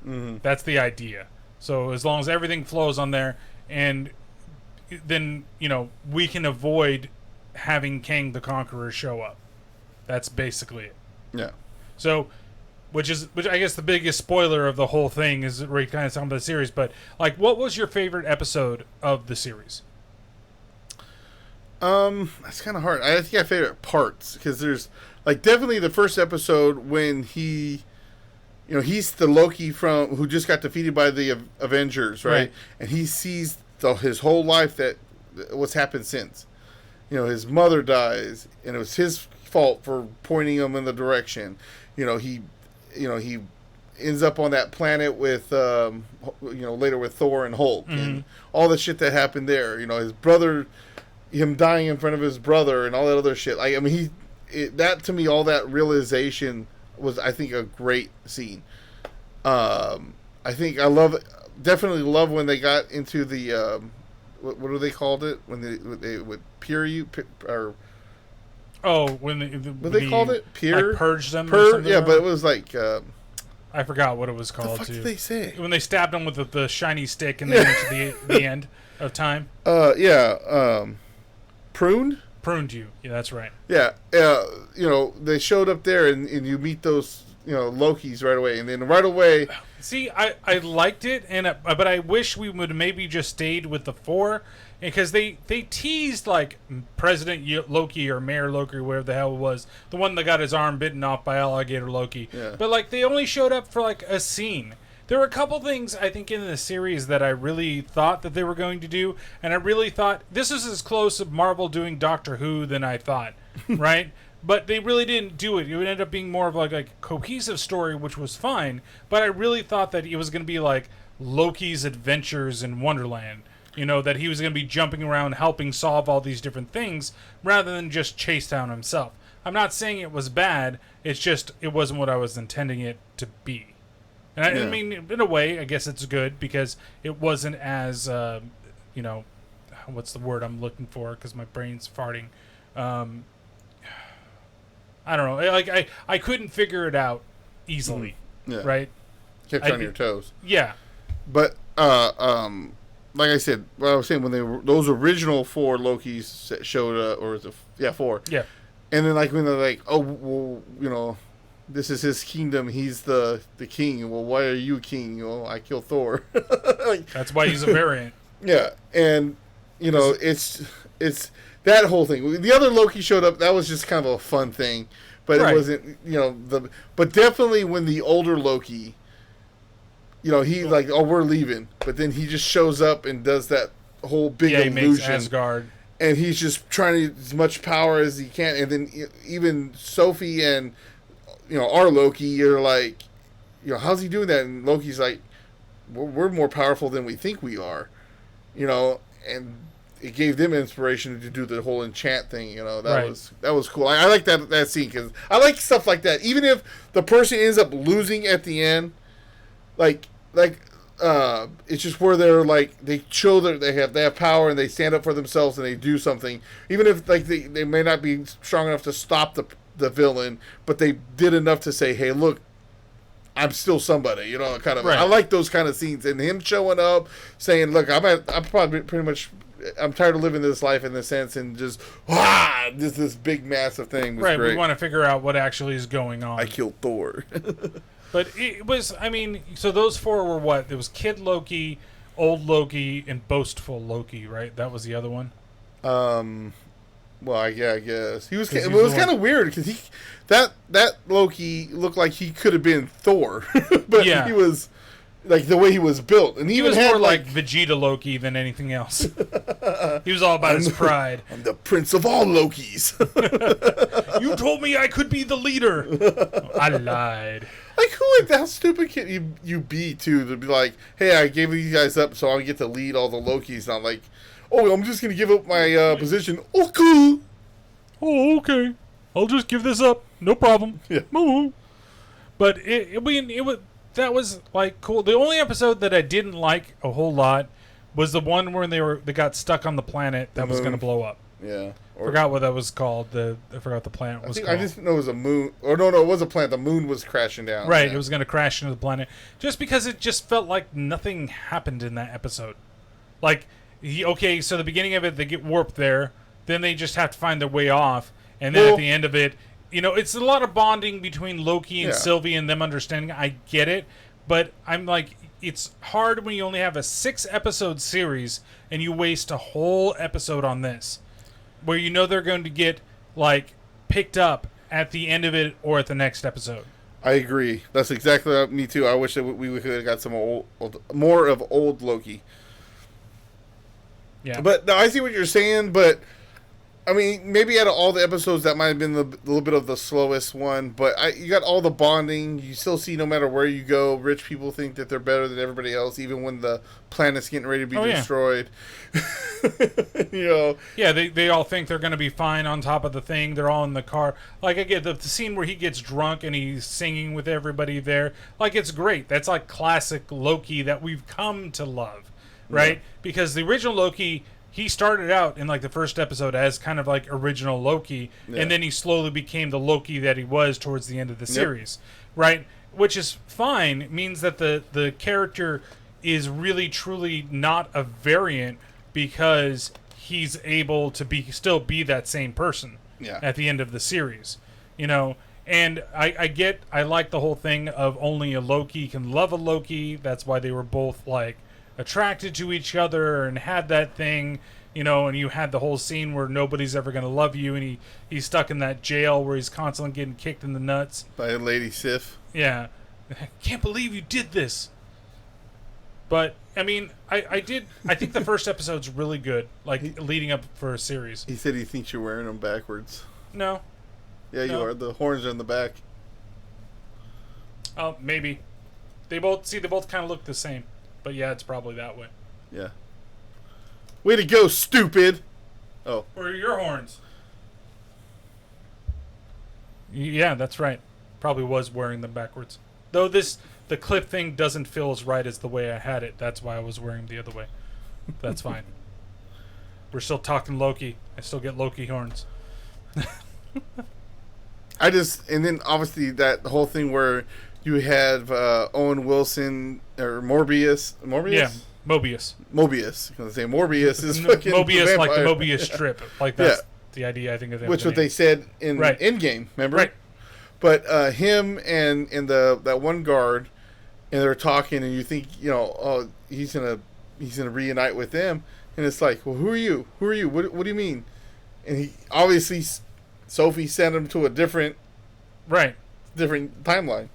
Mm-hmm. That's the idea. So as long as everything flows on there, and then, we can avoid having Kang the Conqueror show up. That's basically it. Yeah. So, which I guess the biggest spoiler of the whole thing is we're kind of talking about the series, but like, what was your favorite episode of the series? That's kind of hard. I think I have favorite parts, because there's like definitely the first episode when he's the Loki who just got defeated by the Avengers, right? And he sees his whole life that what's happened since. His mother dies, and it was his fault for pointing him in the direction. He ends up on that planet with later with Thor and Hulk, and all the shit that happened there. His brother, him dying in front of his brother, and all that other shit. That to me, all that realization was, I think, a great scene. I think definitely love when they got into the what do they called it when they would peer you or when they called it peer, like purge them or something, yeah, but it was like I forgot what it was called. What the fuck did they say when they stabbed him with the shiny stick and then into the end of time? Pruned you. Yeah, that's right. Yeah, they showed up there, and you meet those Lokis right away, and then right away. See, I liked it, but I wish we would maybe just stayed with the 4, because they teased like President Loki or Mayor Loki or whatever the hell it was, the one that got his arm bitten off by Alligator Loki. Yeah. But like they only showed up for like a scene. There were a couple things, I think, in the series that I really thought that they were going to do, and I really thought this is as close to Marvel doing Doctor Who than I thought, right? But they really didn't do it. It would end up being more of like a cohesive story, which was fine, but I really thought that it was going to be like Loki's adventures in Wonderland, that he was going to be jumping around helping solve all these different things, rather than just chase down himself. I'm not saying it was bad, it's just it wasn't what I was intending it to be. And I mean, in a way, I guess it's good, because it wasn't as, what's the word I'm looking for? Because my brain's farting. I don't know. Like I couldn't figure it out easily, right? Kept you on your toes. Yeah. But like I said, what I was saying, when those original 4 Lokis showed up, or was it 4? Yeah. And then like when they're like, oh, well, this is his kingdom. He's the king. Well, why are you king? I kill Thor. That's why he's a variant. Yeah, and it's that whole thing. The other Loki showed up. That was just kind of a fun thing, but it wasn't. But definitely when the older Loki, he like, oh, we're leaving, but then he just shows up and does that whole big illusion. He makes Asgard, and he's just trying to get as much power as he can. And then even Sophie and our Loki are like, how's he doing that? And Loki's like, we're more powerful than we think we are, and it gave them inspiration to do the whole enchant thing. That was cool. I like that scene, because I like stuff like that. Even if the person ends up losing at the end, like it's just where they're like, they show that they have power and they stand up for themselves and they do something, even if like they may not be strong enough to stop the the villain, but they did enough to say, hey, look, I'm still somebody, you know, kind of. Right. I like those kind of scenes, and him showing up, saying, "Look, I'm probably pretty much, I'm tired of living this life in this sense," and just this big massive thing was right. great. We want to figure out what actually is going on. I killed Thor. But it was, I mean, so those four were what? There was Kid Loki, Old Loki, and Boastful Loki, right? That was the other one. Well, yeah, I guess he was. It was was kind of weird because that Loki looked like he could have been Thor, but Yeah. he was like the way he was built, and He was more like Vegeta Loki than anything else. He was all about his pride. I'm the prince of all Lokis. You told me I could be the leader. I lied. Like, how stupid can you be to be like, hey, I gave these guys up so I get to lead all the Lokis. Not like, oh, I'm just gonna give up my position. Oh, cool. Oh, okay. I'll just give this up. No problem. Yeah. Moo. But it was that was like cool. The only episode that I didn't like a whole lot was the one where they got stuck on the planet that was going to blow up. Yeah. Forgot what that was called. I forgot the planet was called. I just know it was a moon. Or no, it was a planet. The moon was crashing down. Right, yeah. it was going to crash into the planet. Just because it just felt like nothing happened in that episode. Like, so the beginning of it, they get warped there. Then they just have to find their way off. And then at the end of it, it's a lot of bonding between Loki and Sylvie and them understanding. I get it. But I'm like, it's hard when you only have a 6-episode series and you waste a whole episode on this. Where they're going to get, like, picked up at the end of it or at the next episode. I agree. That's exactly me too. I wish that we could have got some more of old Loki. Yeah. But no, I see what you're saying. But I mean, maybe out of all the episodes, that might have been the little bit of the slowest one. But you got all the bonding. You still see, no matter where you go, rich people think that they're better than everybody else, even when the planet's getting ready to be destroyed. Yeah, they all think they're going to be fine on top of the thing. They're all in the car. Like, I get the scene where he gets drunk and he's singing with everybody there. Like, it's great. That's like classic Loki that we've come to love, right? Yeah. Because the original Loki, he started out in like the first episode as kind of like original Loki, and then he slowly became the Loki that he was towards the end of the series, right? Which is fine. It means that the character is really truly not a variant because he's able to still be that same person at the end of the series, And I like the whole thing of only a Loki can love a Loki. That's why they were both like attracted to each other and had that thing, and you had the whole scene where nobody's ever going to love you, and he's stuck in that jail where he's constantly getting kicked in the nuts by Lady Sif. Yeah. I can't believe you did this. But I mean, I think the first episode's really good, like leading up for a series. He said he thinks you're wearing them backwards. No. Yeah, you are. The horns are in the back. Oh, maybe. They both kind of look the same. But yeah, it's probably that way. Yeah. Way to go, stupid! Oh. Where are your horns? Yeah, that's right. Probably was wearing them backwards. Though the clip thing doesn't feel as right as the way I had it. That's why I was wearing them the other way. That's fine. We're still talking Loki. I still get Loki horns. And then obviously that whole thing where you have Owen Wilson or Morbius. Yeah, Mobius. Mobius. I was say Morbius is fucking Mobius, like the Mobius strip. Like that's the idea. I think of which what they said in Endgame. Remember? Right. But him and that one guard, and they're talking, and you think he's gonna reunite with them, and it's like, well, who are you? Who are you? What do you mean? And he obviously Sophie sent him to a different timeline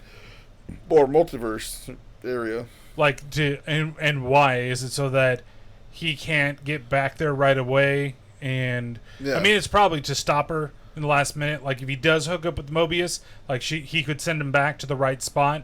or multiverse area. Like and why is it so that he can't get back there right away? And I mean, it's probably to stop her in the last minute. Like if he does hook up with Mobius, like he could send him back to the right spot,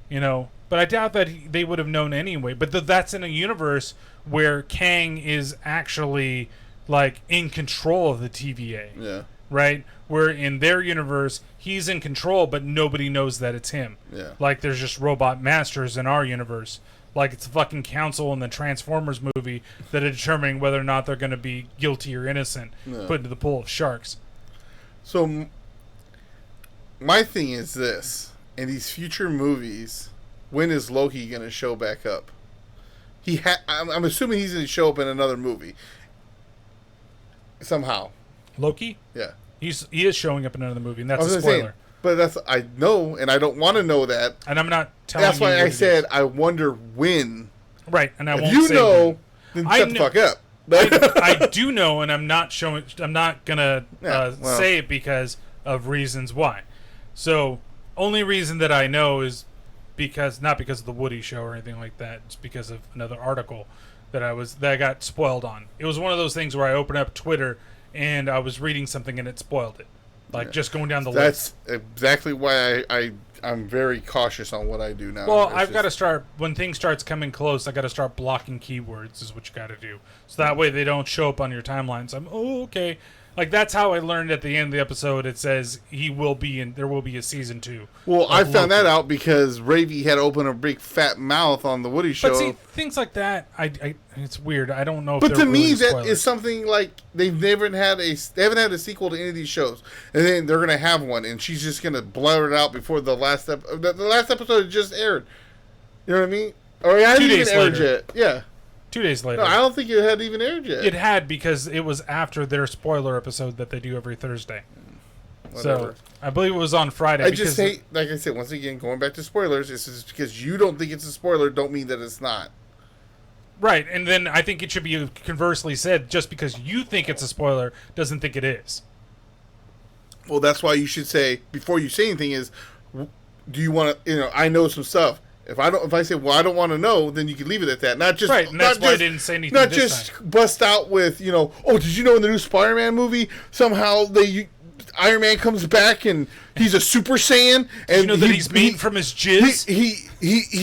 But I doubt that they would have known anyway. But that's in a universe where Kang is actually like in control of the TVA. Yeah. Right? Where in their universe, he's in control, but nobody knows that it's him. Yeah. Like there's just robot masters in our universe. Like it's the fucking council in the Transformers movie that are determining whether or not they're going to be guilty or innocent, put into the pool of sharks. So my thing is this: in these future movies, when is Loki going to show back up? I'm assuming he's going to show up in another movie somehow. Loki? Yeah, he is showing up in another movie, and that's a spoiler. But I know, and I don't want to know that. And I'm not telling you. That's why I said I wonder when. Right, and I won't. If you say know, when. then shut the fuck up. I do know, and I'm not showing. I'm not gonna say it because of reasons why. So, only reason that I know is not because of the Woody show or anything like that. It's because of another article that I got spoiled on. It was one of those things where I opened up Twitter and I was reading something and it spoiled it. Just going down the list. That's exactly why I'm very cautious on what I do now. Well, I've got to start, when things starts coming close, I got to start blocking keywords is what you got to do. So that way they don't show up on your timelines. Okay. Like, that's how I learned at the end of the episode. It says there will be a season 2. Well, I found that out because Ravy had opened a big fat mouth on the Woody show. But see, things like that, it's weird. I don't know if But to me, that spoilers. is something like they haven't had a sequel to any of these shows. And then they're going to have one, and she's just going to blur it out before the last episode. The last episode just aired. You know what I mean? Or it hasn't even aired yet. Yeah. 2 days later. No, I don't think it had even aired yet. It had, because it was after their spoiler episode that they do every Thursday. Whatever. So, I believe it was on Friday. I just hate, like I said, once again, going back to spoilers, it's just because you don't think it's a spoiler, don't mean that it's not. Right, and then I think it should be conversely said, just because you think it's a spoiler, doesn't think it is. Well, that's why you should say, before you say anything, is, do you want to, I know some stuff. If I say, well, I don't want to know, then you can leave it at that. Not just right, and that's why I didn't say anything. Not this just time. Bust out with, oh, did you know in the new Spider-Man movie somehow Iron Man comes back and he's a Super Saiyan, and you know that he's made from his jizz. He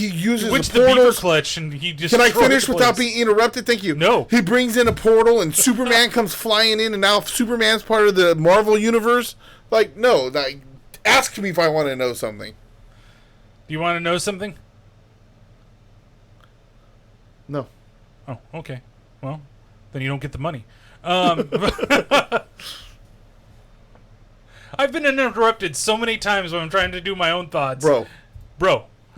uses the portals. beaver clutch, and he just. Can I finish without being interrupted? Thank you. No. He brings in a portal, and Superman comes flying in, and now Superman's part of the Marvel universe. Like, no, ask me if I want to know something. Do you want to know something? No. Oh, okay. Well, then you don't get the money. I've been interrupted so many times when I'm trying to do my own thoughts. Bro.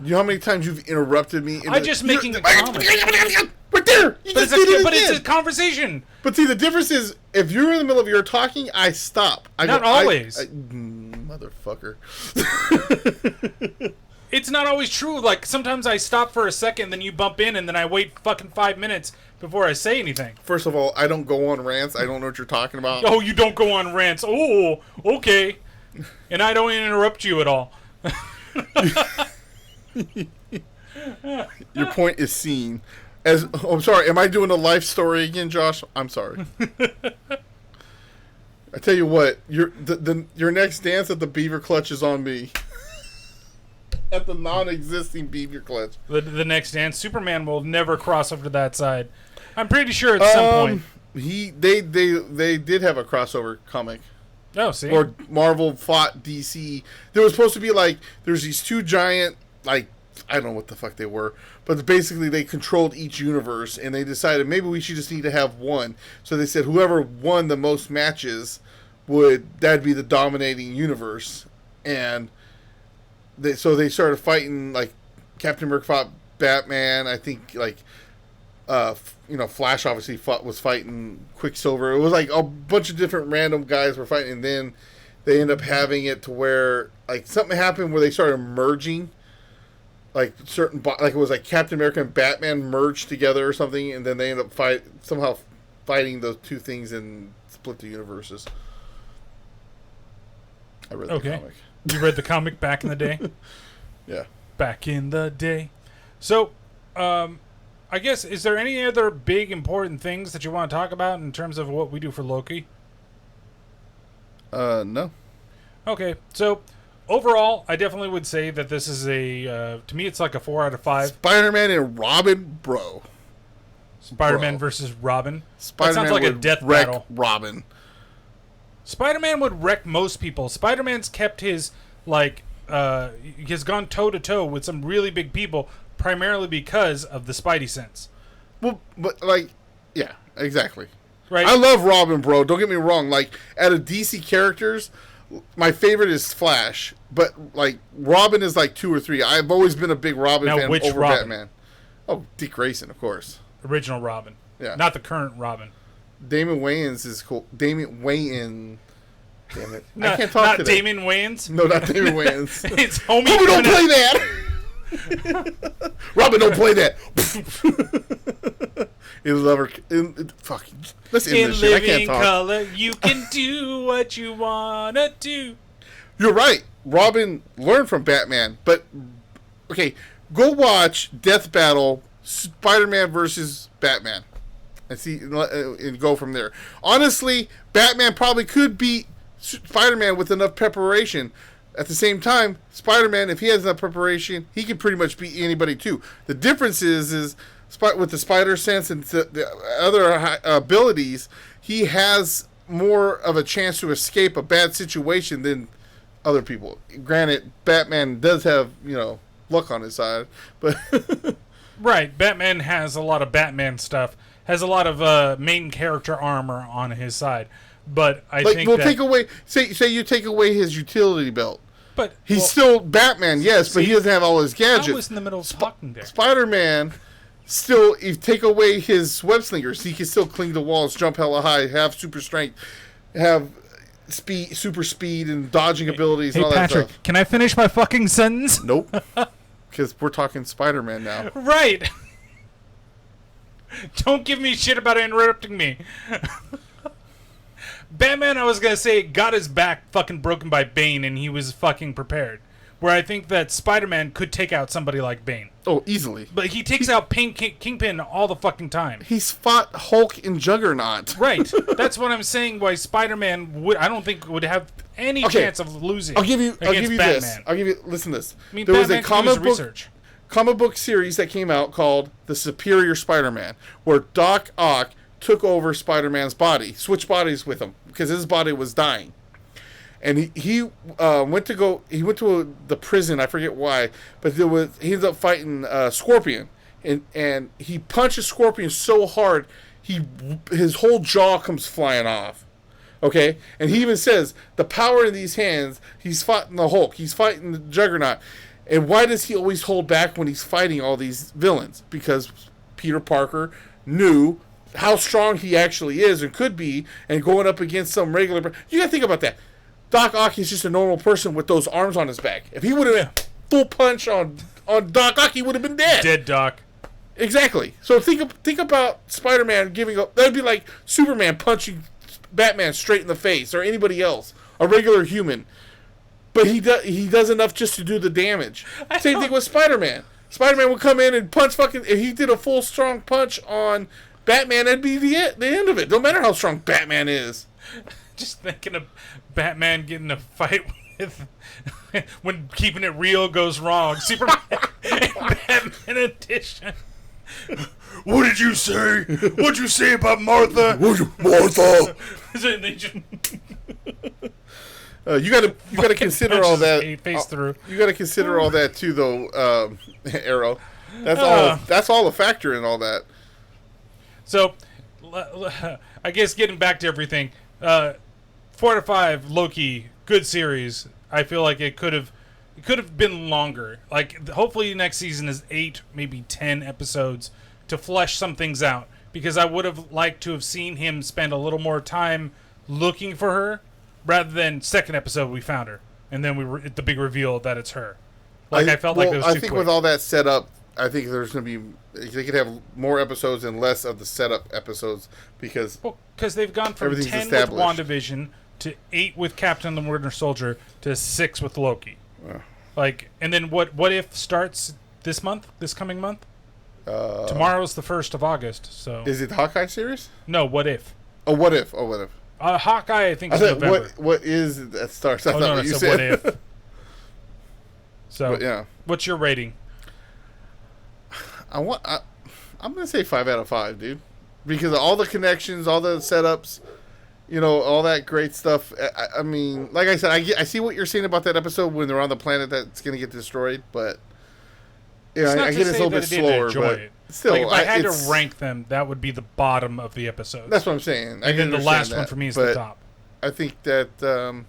You know how many times you've interrupted me? I'm just making a comment. Right there! It's a conversation. But see, the difference is, if you're in the middle of your talking, I stop. Not always. Motherfucker. It's not always true. Like, sometimes I stop for a second, then you bump in, and then I wait fucking 5 minutes before I say anything. First of all, I don't go on rants. I don't know what you're talking about. Oh, you don't go on rants. Oh, okay. And I don't interrupt you at all. Your point is seen. I'm sorry. Am I doing a life story again, Josh? I'm sorry. I tell you what. Your next dance at the beaver clutch is on me. At the non-existing beaver clutch. The next dance, Superman will never cross over to that side. I'm pretty sure at some point. They did have a crossover comic. Oh, see? Or Marvel fought DC. There was supposed to be there's these two giant, I don't know what the fuck they were, but basically they controlled each universe, and they decided maybe we should just need to have one. So they said whoever won the most matches that'd be the dominating universe, and so they started fighting. Like Captain America fought Batman. I think Flash obviously was fighting Quicksilver. It was like a bunch of different random guys were fighting, and then they end up having it to where something happened where they started merging. It was like Captain America and Batman merged together or something, and then they end up somehow fighting those two things and split the universes. I read the comic. You read the comic back in the day? Yeah. Back in the day. So, I guess, is there any other big important things that you want to talk about in terms of what we do for Loki? No. Okay, so overall, I definitely would say that this is to me, it's like a 4 out of 5. Spider-Man and Robin, bro. Spider-Man versus Robin. Spider-Man that sounds like a death battle. Robin. Spider-Man would wreck most people. Spider-Man's kept his, he's gone toe-to-toe with some really big people, primarily because of the Spidey sense. Well, but, yeah, exactly. Right. I love Robin, bro. Don't get me wrong. Out of DC characters, my favorite is Flash, but like Robin is like 2 or 3. I've always been a big Robin fan over Robin? Batman. Oh, Dick Grayson, of course. Original Robin. Yeah. Not the current Robin. Damon Wayans is cool. Damon Wayans. Damn it. I can't talk not today. Damon Wayans? No, not Damon Wayans. It's homie. Homie, don't play that! Robin, don't play that! In lover... fucking... Let's end this shit. I can't talk. Color, you can do what you wanna do. You're right. Robin learned from Batman, but... Okay, go watch Death Battle, Spider-Man versus Batman. And see, and go from there. Honestly, Batman probably could beat Spider-Man with enough preparation. At the same time, Spider-Man, if he has enough preparation, he can pretty much beat anybody too. The difference is with the spider sense and the other abilities, he has more of a chance to escape a bad situation than other people. Granted, Batman does have, luck on his side, but right, Batman has a lot of Batman stuff. Has a lot of main character armor on his side, but I think take away. Say you take away his utility belt, but he's still Batman, yes, but he doesn't have all his gadgets. I was in the middle of talking there. Spider-Man, still, if you take away his web slingers, he can still cling to walls, jump hella high, have super strength, have speed, super speed, and dodging abilities. And all Patrick, that stuff. Can I finish my fucking sentence? Nope, because we're talking Spider-Man now. Right. Don't give me shit about interrupting me. Batman, I was going to say, got his back fucking broken by Bane, and he was fucking prepared. Where I think that Spider-Man could take out somebody like Bane. Oh, easily. But he takes out Kingpin all the fucking time. He's fought Hulk and Juggernaut. Right. That's what I'm saying, why Spider-Man I don't think would have any chance of losing. I'll give you Batman. this. Listen to this. I mean, there Batman was a comic book research. comic book series that came out called The Superior Spider-Man, where Doc Ock took over Spider-Man's body, switched bodies with him because his body was dying, and he went to the prison. I forget why, but he ended up fighting Scorpion, and he punches Scorpion so hard his whole jaw comes flying off. Okay, and he even says the power in these hands. He's fighting the Hulk. He's fighting the Juggernaut. And why does he always hold back when he's fighting all these villains? Because Peter Parker knew how strong he actually is and could be, and going up against some regular... You gotta think about that. Doc Ock is just a normal person with those arms on his back. If he would have been full punch on Doc Ock, he would have been dead. Dead Doc. Exactly. So think about Spider-Man giving up... That'd be like Superman punching Batman straight in the face, or anybody else. A regular human. But he does enough just to do the damage. Same thing with Spider-Man. Spider-Man would come in and punch fucking... If he did a full strong punch on Batman, that'd be the end of it. Don't matter how strong Batman is. Just thinking of Batman getting a fight with... when keeping it real goes wrong. Superman and Batman edition. What did you say? What'd you say about Martha? Martha! You gotta consider all that. Face through. You gotta consider all that too, though. Arrow. That's all a factor in all that. So, I guess getting back to everything, 4 out of 5 Loki, good series. I feel like it could have been longer. Like, hopefully next season is 8, maybe 10 episodes to flesh some things out. Because I would have liked to have seen him spend a little more time looking for her, rather than second episode we found her, and then the big reveal that it's her. I felt like it was too quick. With all that set up, I think there's going to be... They could have more episodes and less of the setup episodes because they've gone from 10 with WandaVision to 8 with Captain the Winter Soldier to 6 with Loki. And then what if starts this coming month? Tomorrow's the 1st of August, so... Is it the Hawkeye series? No, What If. Oh, What If. Hawkeye, I think, is November. What is it that starts? I thought no, what you said said. What If. So, yeah. What's your rating? I'm gonna say 5 out of 5, dude, because of all the connections, all the setups, all that great stuff. I mean, like I said, I see what you're saying about that episode when they're on the planet that's gonna get destroyed, but I get it's a little bit slower. But still, if I had to rank them, that would be the bottom of the episode. That's what I'm saying. And then the last one for me is the top. I think that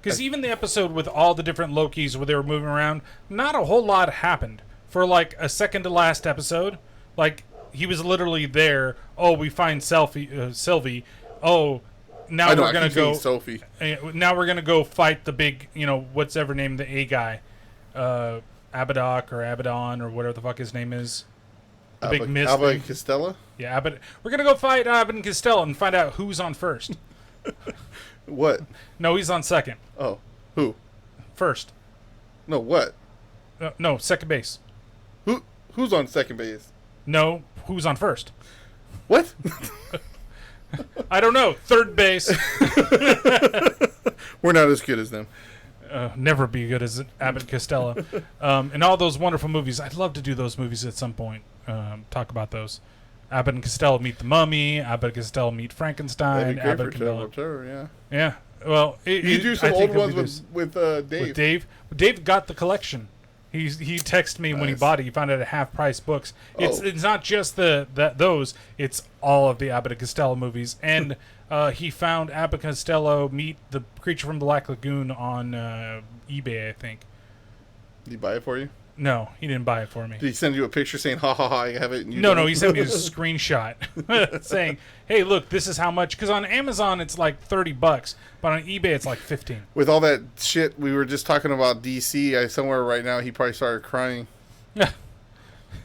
Because even the episode with all the different Lokis where they were moving around, not a whole lot happened for like a second to last episode. Like he was literally there. Oh, we find Sylvie. Oh, now we're gonna go. Sophie. Now we're gonna go fight the big, what's ever named the A guy, Abadoc or Abaddon or whatever the fuck his name is. The big mist. Abbott and Costello. Yeah, Abbott. We're gonna go fight Abbott and Costello and find out who's on first. What? No, he's on second. Oh, who? First. No, what? No, second base. Who's on second base? No, who's on first? What? I don't know. Third base. We're not as good as them. Never be good as Abbott and Costello. And all those wonderful movies. I'd love to do those movies at some point. Talk about those. Abbott and Costello meet the Mummy. Abbott and Costello meet Frankenstein. That'd be great Abbott for Terror, yeah. Yeah. Well, you do some old ones with Dave. With Dave. Dave got the collection. He texted me when he bought it. He found it at half price books. It's not just those. It's all of the Abbott and Costello movies. And he found Abbott and Costello meet the Creature from the Black Lagoon on eBay, I think. Did he buy it for you? No, he didn't buy it for me. Did he send you a picture saying, ha ha ha, I have it? And No, he sent me a screenshot saying, hey, look, this is how much. Because on Amazon, it's like $30, but on eBay, it's like $15. With all that shit, we were just talking about DC. Somewhere right now, he probably started crying. Yeah.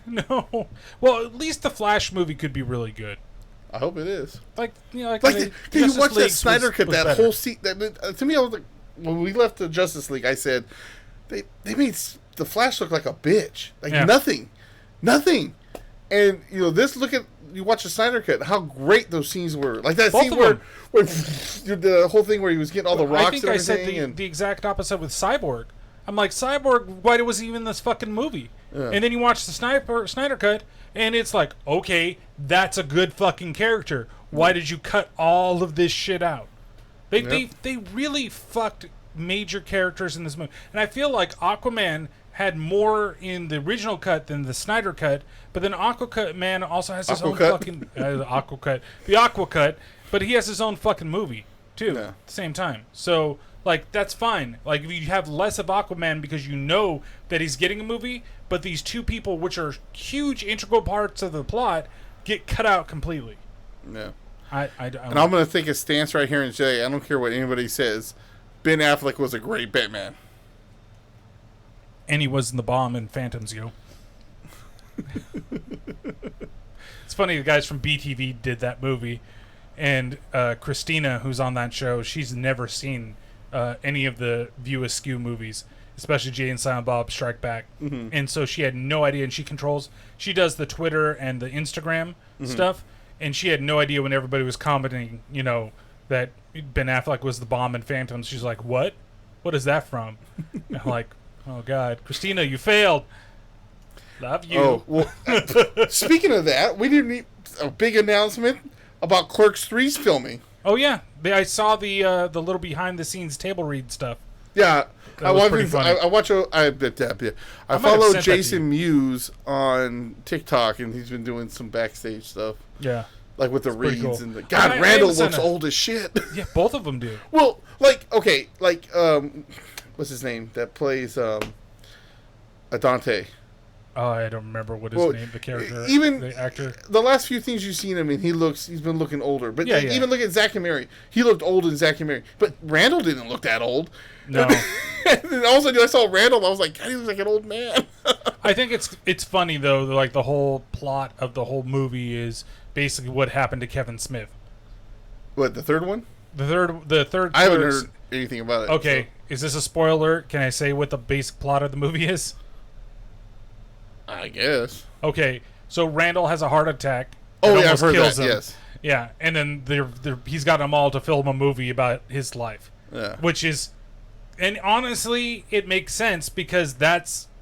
No. Well, at least the Flash movie could be really good. I hope it is. Can you watch that Snyder Cut, that whole scene? To me, I was like, when we left the Justice League, I said, they made the Flash look like a bitch. Nothing. And, you watch the Snyder Cut, how great those scenes were. Like that scene where the whole thing where he was getting all the rocks and everything. I think I said the exact opposite with Cyborg. I'm like, Cyborg, why was he in this fucking movie? Yeah. And then you watch the Snyder Cut, and it's like, okay, that's a good fucking character. Why did you cut all of this shit out? They really fucked major characters in this movie. And I feel like Aquaman had more in the original cut than the Snyder Cut, but then Aquaman also has his own fucking the Aqua Cut, but he has his own fucking movie too at the same time. So that's fine. Like if you have less of Aquaman because you know that he's getting a movie, but these two people, which are huge integral parts of the plot, get cut out completely. Yeah. And I'm going to take a stance right here and say, I don't care what anybody says, Ben Affleck was a great Batman. And he was in the bomb in Phantoms, yo. It's funny, the guys from BTV did that movie, and Christina, who's on that show, she's never seen any of the View Askew movies, especially Jay and Silent Bob Strike Back. Mm-hmm. And so she had no idea, and she does the Twitter and the Instagram stuff, and she had no idea when everybody was commenting, that Ben Affleck was the bomb in Phantoms. She's like, what? What is that from? And I'm like, oh, God. Christina, you failed. Love you. Oh, well, speaking of that, we didn't need a big announcement about Clerks 3's filming. Oh, yeah. I saw the little behind-the-scenes table read stuff. Yeah. I follow Jason Mewes on TikTok, and he's been doing some backstage stuff. Yeah. Like with the reads cool. And the Randall looks old as shit. Yeah, both of them do. Well, what's his name that plays Dante? Oh, I don't remember what his name, the character, even the actor. The last few things you've seen him in, he's been looking older. But yeah. Even look at Zack and Mary. He looked old in Zack and Mary. But Randall didn't look that old. No. And all of a sudden I saw Randall, I was like, God, he looks like an old man. I think it's funny, though, like the whole plot of the whole movie is basically what happened to Kevin Smith. What, the third one? The third I haven't heard anything about it. Okay, so. Is this a spoiler? Can I say what the basic plot of the movie is? I guess. Okay, so Randall has a heart attack. Oh, yeah, I've heard that, yes. Yeah, and then he's got them all to film a movie about his life. Yeah. Which is... And honestly, it makes sense because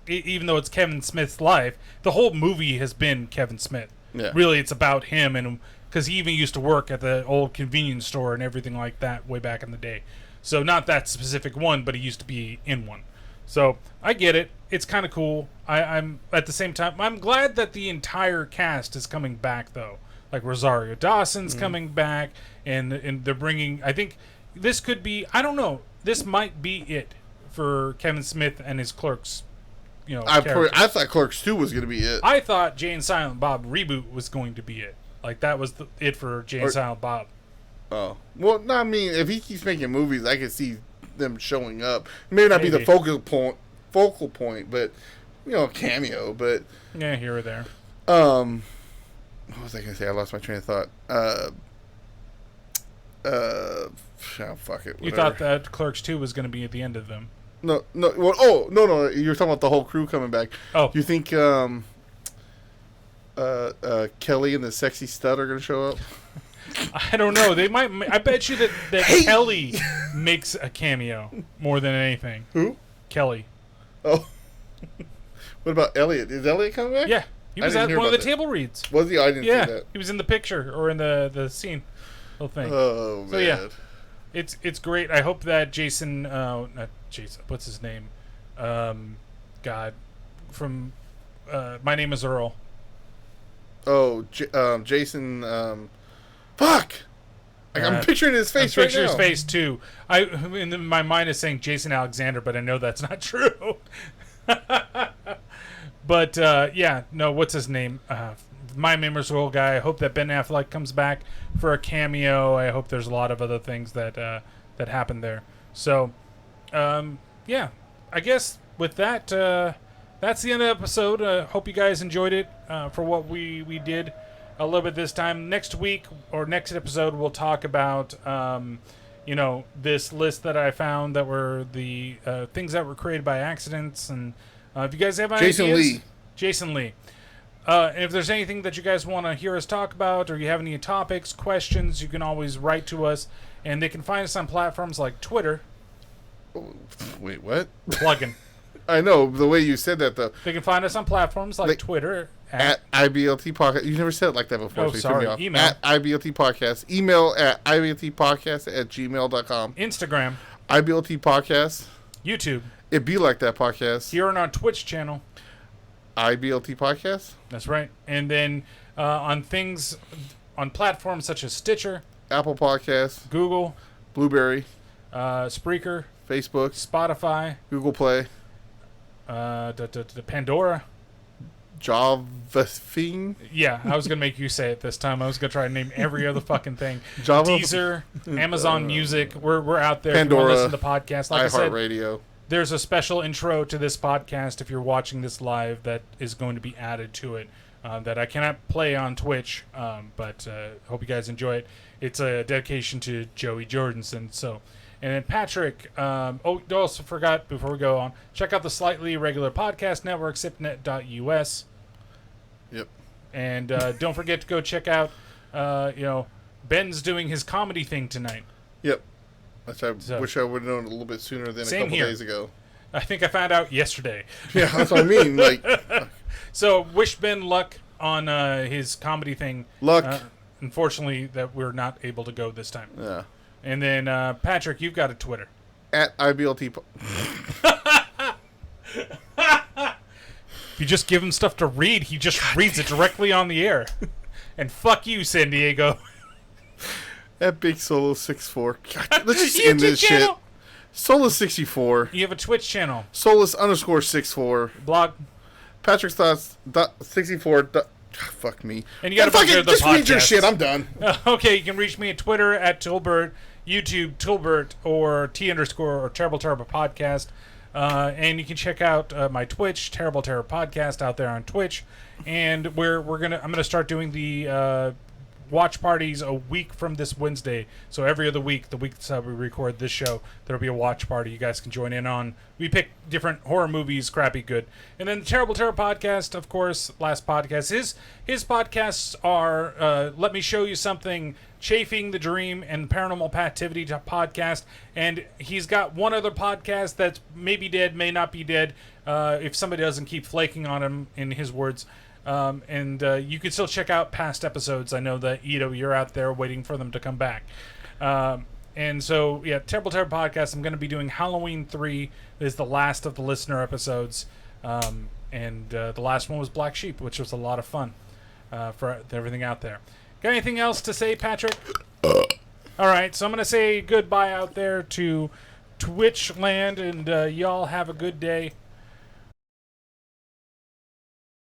even though it's Kevin Smith's life, the whole movie has been Kevin Smith. Yeah. Really, it's about him, and because he even used to work at the old convenience store and everything like that way back in the day. So not that specific one, but he used to be in one. So I get it. It's kind of cool. I'm at the same time, I'm glad that the entire cast is coming back, though. Like Rosario Dawson's coming back, and they're bringing. I think this could be. I don't know. this might be it for Kevin Smith and his Clerks. I thought Clerks 2 was going to be it. I thought Jay and Silent Bob reboot was going to be it. Like that was it for Jay and Silent Bob. Oh well, no. I mean, if he keeps making movies, I can see them showing up. It may not be the focal point, but a cameo. But yeah, here or there. What was I going to say? I lost my train of thought. Fuck it. Whatever. You thought that Clerks 2 was going to be at the end of them? No. Well, no. You're talking about the whole crew coming back. Oh, you think Kelly and the Sexy Stud are going to show up? I don't know. They might. I bet you that Kelly makes a cameo more than anything. Who? Kelly. Oh. What about Elliot? Is Elliot coming back? Yeah, he was at one of the table reads. Was he? I didn't see that. He was in the picture or in the scene. Whole thing. Oh man. So yeah, it's great. I hope that Jason, not Jason. What's his name? God, from My Name Is Earl. Oh, Jason. Fuck. I'm picturing his face right now. Picture his face too. My mind is saying Jason Alexander, but I know that's not true. But what's his name? My Name Is Earl guy. I hope that Ben Affleck comes back for a cameo. I hope there's a lot of other things that happen there. So, I guess with that, that's the end of the episode. Hope you guys enjoyed it for what we did a little bit this time. Next week or next episode, we'll talk about this list that I found that were the things that were created by accidents. And if you guys have any ideas, Jason Lee. And if there's anything that you guys want to hear us talk about, or you have any topics, questions, you can always write to us. And they can find us on platforms like Twitter. Wait, what? Plugging. I know the way you said that though. They can find us on platforms like Twitter at IBLT Podcast. You never said it like that before. Oh, sorry. Email at IBLT Podcast. Email at IBLTpodcast@gmail.com. Instagram. IBLT Podcast. YouTube. It be like that podcast. Here on our Twitch channel. IBLT Podcast. That's right. And then on platforms such as Stitcher, Apple Podcasts, Google, Blueberry, Spreaker, Facebook, Spotify, Google Play, Pandora, Chafing. Yeah, I was gonna make you say it this time. I was gonna try to name every other fucking thing. Java, Deezer, Amazon Music. We're out there. Pandora, if you want to listen to podcasts. Like I said, iHeartRadio. There's a special intro to this podcast if you're watching this live that is going to be added to it that I cannot play on Twitch, but hope you guys enjoy it. It's a dedication to Joey Jordinson. So, and then Patrick. Also forgot before we go on, check out the Slightly Irregular Podcast Network, sipnet.us. Yep. And don't forget to go check out. Ben's doing his comedy thing tonight. Yep. Which I wish I would have known a little bit sooner than a couple days ago. I think I found out yesterday. Yeah, that's what I mean. So wish Ben luck on his comedy thing. Luck. Unfortunately, that we're not able to go this time. Yeah. And then Patrick, you've got a Twitter. At IBLT. If you just give him stuff to read, he just reads it directly on the air. And fuck you, San Diego. That big Solo 64. God, let's just end this shit. Solus 64. You have a Twitch channel. Solus _64. Blog. Patrick's Thoughts 64. Fuck me. And you got to fucking just read your shit. I'm done. Okay, you can reach me at Twitter at toolbert, YouTube toolbert, or T_ or Terrible Podcast. And you can check out my Twitch, Terrible Terror Podcast, out there on Twitch. And I'm gonna start doing the watch parties a week from this Wednesday. So every other week, the week that we record this show, there'll be a watch party you guys can join in on. We pick different horror movies, crappy, good. And then the Terrible Terror Podcast, of course, last podcast. His podcasts are Let Me Show You Something, Chafing the Dream, and Paranormal Pativity podcast. And he's got one other podcast that's maybe dead, may not be dead, if somebody doesn't keep flaking on him, in his words. And you can still check out past episodes. I know that, you're out there waiting for them to come back. And so, yeah, Terrible Terror Podcast, I'm going to be doing Halloween 3 is the last of the listener episodes. And the last one was Black Sheep, which was a lot of fun for everything out there. Got anything else to say, Patrick? All right, so I'm going to say goodbye out there to Twitch land, and y'all have a good day.